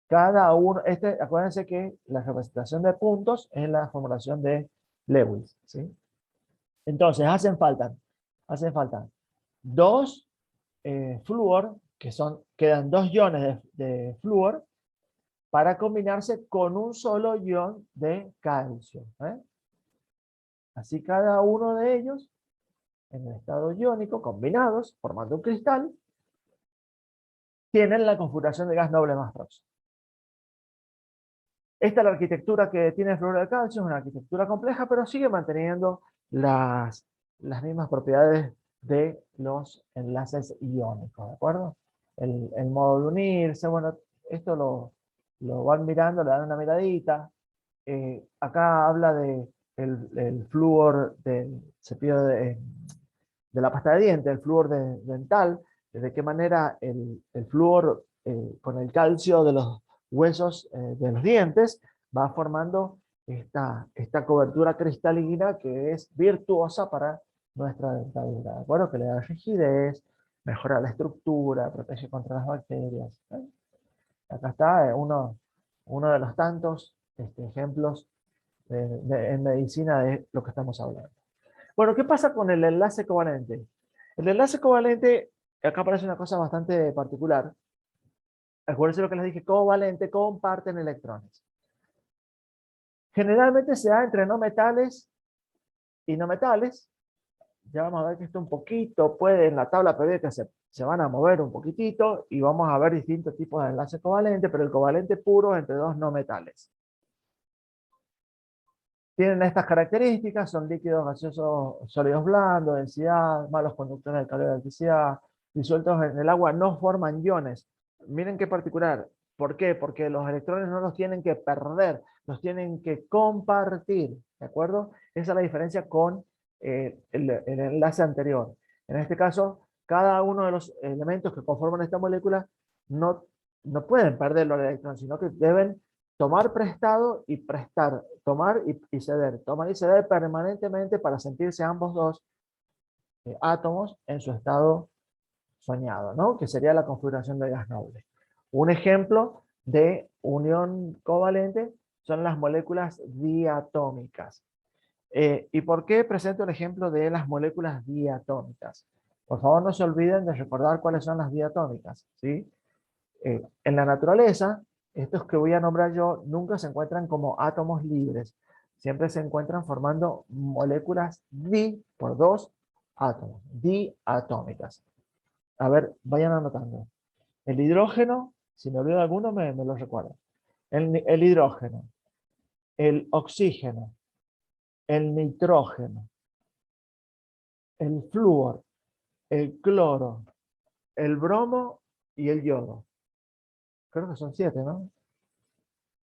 Cada uno, acuérdense que la representación de puntos es la formulación de Lewis, ¿sí? Entonces, hacen falta 2 flúor, quedan 2 iones de flúor para combinarse con un solo ion de calcio. Así cada uno de ellos, en el estado iónico, combinados, formando un cristal, tienen la configuración de gas noble más próximo. Esta es la arquitectura que tiene el fluoruro de calcio, es una arquitectura compleja, pero sigue manteniendo las mismas propiedades de los enlaces iónicos, ¿de acuerdo? El modo de unirse, bueno, esto lo van mirando, le dan una miradita. Acá habla de el flúor del cepillo de la pasta de dientes, el flúor dental, de qué manera el flúor con el calcio de los huesos de los dientes va formando esta cobertura cristalina que es virtuosa para nuestra dentadura, ¿de acuerdo? Que le da rigidez, mejora la estructura, protege contra las bacterias. Acá está uno de los tantos ejemplos en medicina de lo que estamos hablando. Bueno, ¿qué pasa con el enlace covalente? El enlace covalente, acá aparece una cosa bastante particular. Acuérdense lo que les dije, covalente, comparten electrones. Generalmente se da entre no metales y no metales. Ya vamos a ver que esto un poquito puede, en la tabla periódica se van a mover un poquitito y vamos a ver distintos tipos de enlace covalente, pero el covalente puro es entre 2 no metales. Tienen estas características, son líquidos, gaseosos, sólidos blandos, densidad, malos conductores de calor y electricidad, disueltos en el agua, no forman iones. Miren qué particular. ¿Por qué? Porque los electrones no los tienen que perder, los tienen que compartir, ¿de acuerdo? Esa es la diferencia con el enlace anterior. En este caso, cada uno de los elementos que conforman esta molécula no pueden perder los electrones, sino que deben tomar prestado y prestar, tomar y ceder permanentemente para sentirse ambos dos átomos en su estado soñado, ¿no? Que sería la configuración de gas noble. Un ejemplo de unión covalente son las moléculas diatómicas. ¿Y por qué presento el ejemplo de las moléculas diatómicas? Por favor, no se olviden de recordar cuáles son las diatómicas, ¿sí? En la naturaleza, estos que voy a nombrar yo nunca se encuentran como átomos libres. Siempre se encuentran formando moléculas por dos átomos, diatómicas. A ver, vayan anotando. El hidrógeno, si me olvido alguno, me lo recuerdo. El hidrógeno, el oxígeno, el nitrógeno, el flúor, el cloro, el bromo y el yodo. Creo que son 7, ¿no?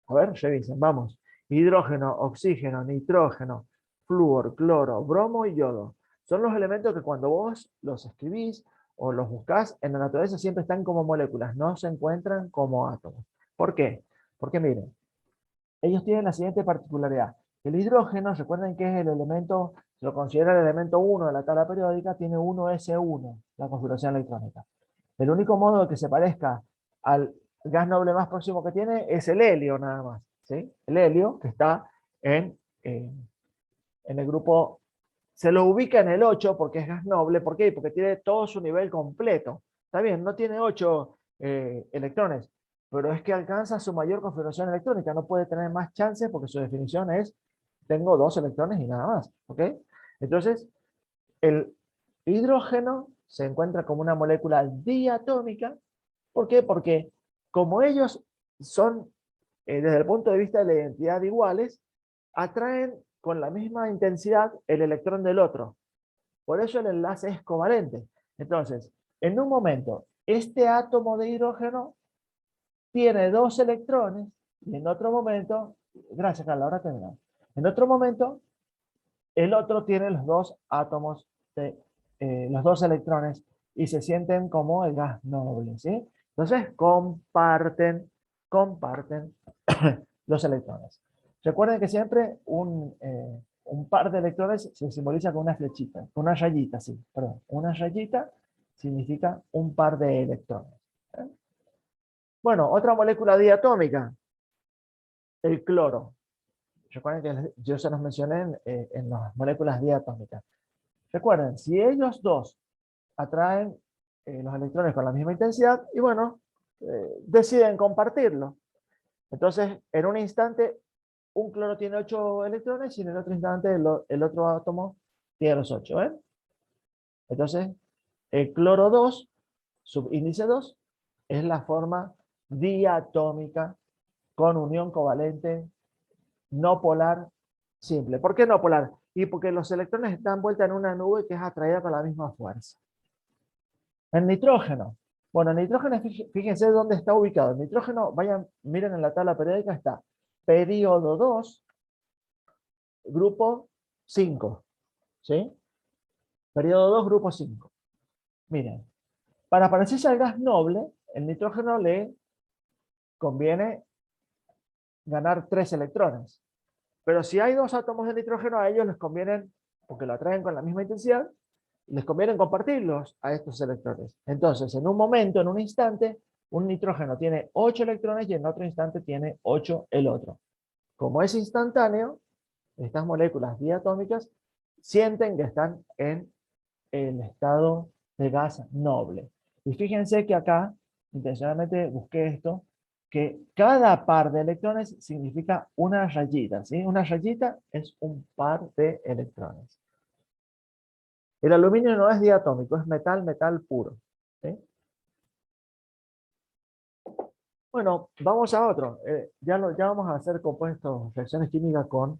A ver, revisen, vamos. Hidrógeno, oxígeno, nitrógeno, flúor, cloro, bromo y yodo. Son los elementos que cuando vos los escribís o los buscás, en la naturaleza siempre están como moléculas, no se encuentran como átomos. ¿Por qué? Porque miren, ellos tienen la siguiente particularidad. El hidrógeno, recuerden que es el elemento, se lo considera el elemento 1 de la tabla periódica, tiene 1s1, la configuración electrónica. El único modo de que se parezca al gas noble más próximo que tiene es el helio nada más, ¿sí? El helio que está en el grupo, se lo ubica en el 8 porque es gas noble. ¿Por qué? Porque tiene todo su nivel completo. Está bien, no tiene 8 electrones, pero es que alcanza su mayor configuración electrónica, no puede tener más chances porque su definición es, tengo 2 electrones y nada más, ¿ok? Entonces, el hidrógeno se encuentra como una molécula diatómica. ¿Por qué? Porque como ellos son, desde el punto de vista de la identidad iguales, atraen con la misma intensidad el electrón del otro. Por eso el enlace es covalente. Entonces, en un momento, este átomo de hidrógeno tiene 2 electrones y en otro momento, gracias Carla, ahora terminamos. En otro momento, el otro tiene los 2 átomos, los 2 electrones y se sienten como el gas noble, ¿sí? Entonces comparten los electrones. Recuerden que siempre un par de electrones se simboliza con una flechita, con una rayita, sí, perdón. Una rayita significa un par de electrones. ¿Eh? Bueno, otra molécula diatómica, el cloro. Recuerden que yo se los mencioné en las moléculas diatómicas. Recuerden, si ellos dos atraen los electrones con la misma intensidad, y bueno, deciden compartirlo. Entonces, en un instante, un cloro tiene 8 electrones y en el otro instante el otro átomo tiene los 8. ¿Eh? Entonces, el cloro 2, subíndice 2, es la forma diatómica con unión covalente no polar simple. ¿Por qué no polar? Y porque los electrones están vueltos en una nube que es atraída con la misma fuerza. El nitrógeno. Bueno, el nitrógeno, fíjense dónde está ubicado. El nitrógeno, vayan, miren en la tabla periódica, está periodo 2, grupo 5. ¿Sí? Periodo 2, grupo 5. Miren, para parecerse al gas noble, el nitrógeno le conviene ganar 3 electrones. Pero si hay 2 átomos de nitrógeno, a ellos les conviene, porque lo atraen con la misma intensidad, les conviene compartirlos a estos electrones. Entonces, en un momento, en un instante, un nitrógeno tiene 8 electrones y en otro instante tiene 8 el otro. Como es instantáneo, estas moléculas diatómicas sienten que están en el estado de gas noble. Y fíjense que acá, intencionalmente busqué esto, que cada par de electrones significa una rayita, ¿sí? Una rayita es un par de electrones. El aluminio no es diatómico, es metal puro, ¿sí? Bueno, vamos a otro. Ya vamos a hacer compuestos, reacciones químicas con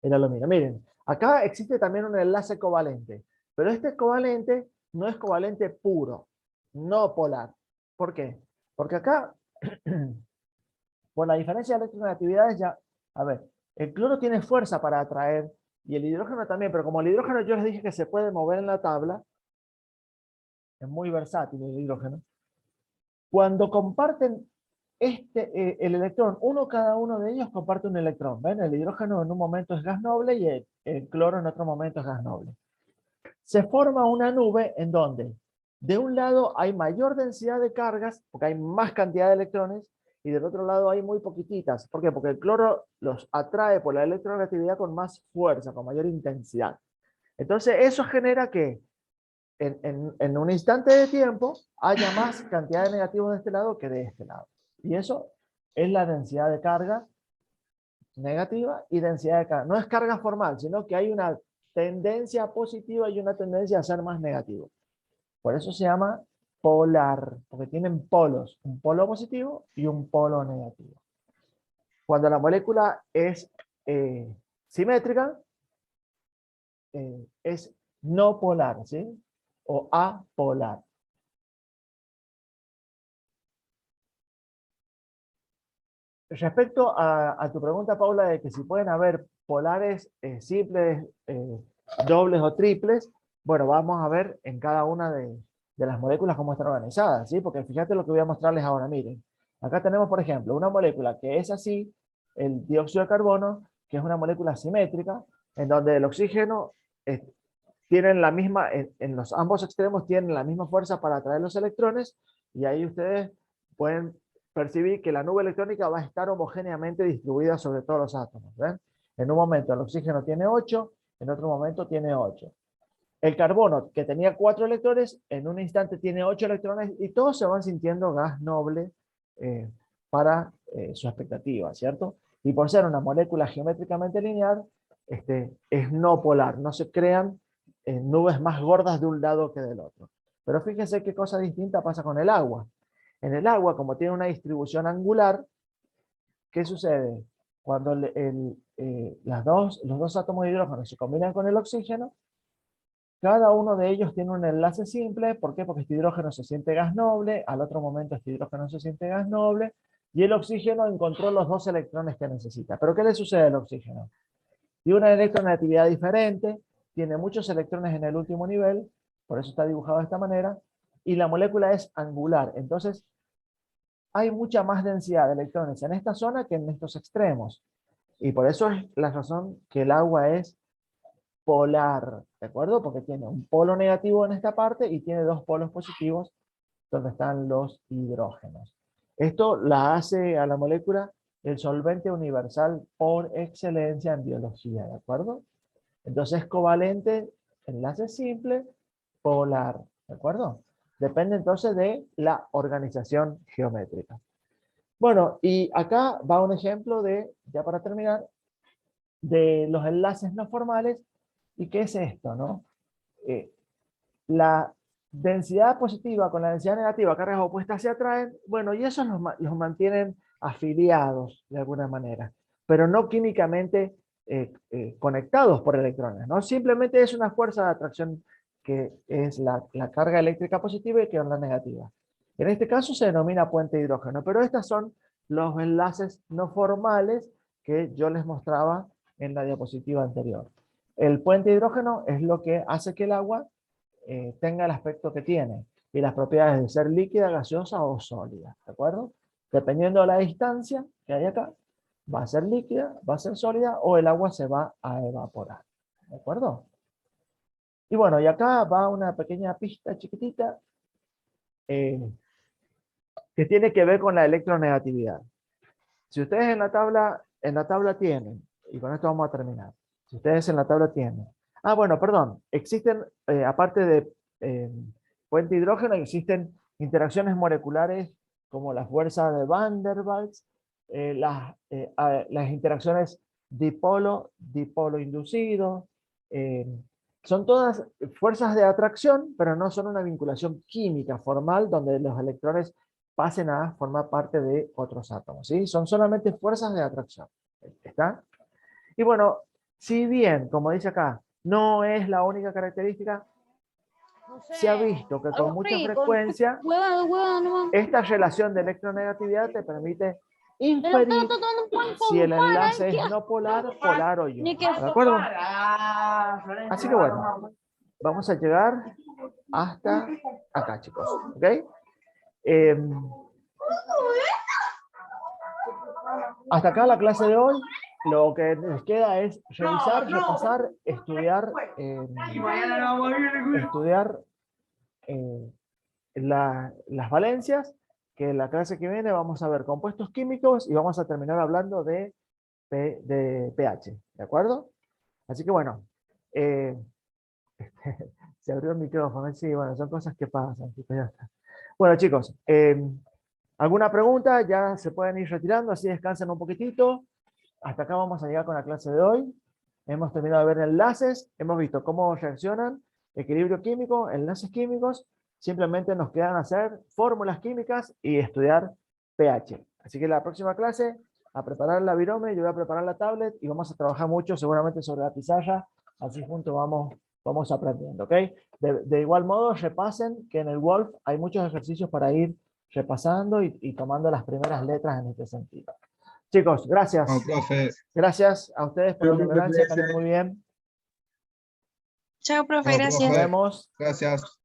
el aluminio. Miren, acá existe también un enlace covalente, pero este covalente no es covalente puro, no polar. ¿Por qué? Porque acá, por la diferencia de electronegatividades, ya, a ver, el cloro tiene fuerza para atraer, y el hidrógeno también, pero como el hidrógeno yo les dije que se puede mover en la tabla, es muy versátil el hidrógeno, cuando comparten el electrón, cada uno de ellos comparte un electrón. ¿Ven? El hidrógeno en un momento es gas noble y el cloro en otro momento es gas noble. Se forma una nube en donde de un lado hay mayor densidad de cargas, porque hay más cantidad de electrones, y del otro lado hay muy poquititas. ¿Por qué? Porque el cloro los atrae por la electronegatividad con más fuerza, con mayor intensidad. Entonces eso genera que en un instante de tiempo haya más cantidad de negativos de este lado que de este lado. Y eso es la densidad de carga negativa y densidad de carga. No es carga formal, sino que hay una tendencia positiva y una tendencia a ser más negativo. Por eso se llama polar, porque tienen polos, un polo positivo y un polo negativo. Cuando la molécula es simétrica, es no polar, ¿sí? O apolar. Respecto a tu pregunta, Paula, de que si pueden haber polares simples, dobles o triples, bueno, vamos a ver en cada una de las moléculas cómo están organizadas, ¿sí? Porque fíjate lo que voy a mostrarles ahora, miren. Acá tenemos, por ejemplo, una molécula que es así, el dióxido de carbono, que es una molécula simétrica, en donde el oxígeno tienen la misma, en los ambos extremos tienen la misma fuerza para atraer los electrones, y ahí ustedes pueden percibir que la nube electrónica va a estar homogéneamente distribuida sobre todos los átomos. ¿Ven? En un momento el oxígeno tiene 8, en otro momento tiene 8. El carbono, que tenía 4 electrones, en un instante tiene 8 electrones, y todos se van sintiendo gas noble para su expectativa, ¿cierto? Y por ser una molécula geométricamente lineal, es no polar, no se crean nubes más gordas de un lado que del otro. Pero fíjense qué cosa distinta pasa con el agua. En el agua, como tiene una distribución angular, ¿qué sucede? Cuando los dos átomos de hidrógeno se combinan con el oxígeno, cada uno de ellos tiene un enlace simple. ¿Por qué? Porque este hidrógeno se siente gas noble, al otro momento este hidrógeno se siente gas noble, y el oxígeno encontró los 2 electrones que necesita. ¿Pero qué le sucede al oxígeno? Tiene una electronegatividad diferente, tiene muchos electrones en el último nivel, por eso está dibujado de esta manera, y la molécula es angular. Entonces, hay mucha más densidad de electrones en esta zona que en estos extremos. Y por eso es la razón que el agua es polar, ¿de acuerdo? Porque tiene un polo negativo en esta parte y tiene 2 polos positivos donde están los hidrógenos. Esto la hace a la molécula el solvente universal por excelencia en biología, ¿de acuerdo? Entonces es covalente, enlace simple, polar, ¿de acuerdo? Depende entonces de la organización geométrica. Bueno, y acá va un ejemplo de, ya para terminar, de los enlaces no formales. ¿Y qué es esto, no? La densidad positiva con la densidad negativa, cargas opuestas se atraen, bueno, y eso los mantienen afiliados de alguna manera, pero no químicamente conectados por electrones, ¿no? Simplemente es una fuerza de atracción que es la carga eléctrica positiva y que es la negativa. En este caso se denomina puente de hidrógeno, pero estos son los enlaces no formales que yo les mostraba en la diapositiva anterior. El puente de hidrógeno es lo que hace que el agua tenga el aspecto que tiene y las propiedades de ser líquida, gaseosa o sólida, ¿de acuerdo? Dependiendo de la distancia que hay acá, va a ser líquida, va a ser sólida o el agua se va a evaporar, ¿de acuerdo? Y bueno, y acá va una pequeña pista chiquitita que tiene que ver con la electronegatividad. Si ustedes en la tabla tienen, y con esto vamos a terminar, si ustedes en la tabla tienen, bueno, perdón, existen, aparte de puente hidrógeno, existen interacciones moleculares como la fuerza de Van der Waals, las interacciones dipolo inducido, son todas fuerzas de atracción, pero no son una vinculación química formal donde los electrones pasen a formar parte de otros átomos, ¿sí? Son solamente fuerzas de atracción, ¿está? Y bueno, si bien, como dice acá, no es la única característica, se ha visto que con mucha frecuencia esta relación de electronegatividad te permite inferir si el enlace es no polar, polar o ion. ¿De acuerdo? Así que bueno, vamos a llegar hasta acá, chicos. ¿Ok? Hasta acá la clase de hoy. Lo que les queda es revisar, repasar, estudiar las valencias que la clase que viene vamos a ver compuestos químicos y vamos a terminar hablando de pH, ¿de acuerdo? Así que bueno, se abrió el micrófono, sí, bueno, son cosas que pasan, chicos, ya está. Bueno, chicos, ¿alguna pregunta? Ya se pueden ir retirando, así descansen un poquitito. Hasta acá vamos a llegar con la clase de hoy. Hemos terminado de ver enlaces, hemos visto cómo reaccionan, equilibrio químico, enlaces químicos. Simplemente nos quedan hacer fórmulas químicas y estudiar pH. Así que la próxima clase, a preparar la virome, yo voy a preparar la tablet y vamos a trabajar mucho seguramente sobre la pizarra. Así juntos vamos aprendiendo, ¿ok? De igual modo, repasen que en el Wolf hay muchos ejercicios para ir repasando y tomando las primeras letras en este sentido. Chicos, gracias. No, profe. Gracias a ustedes por la Profe, tolerancia, cuídese. están muy bien. Chao, profe, No, gracias. Nos profe. vemos. Gracias.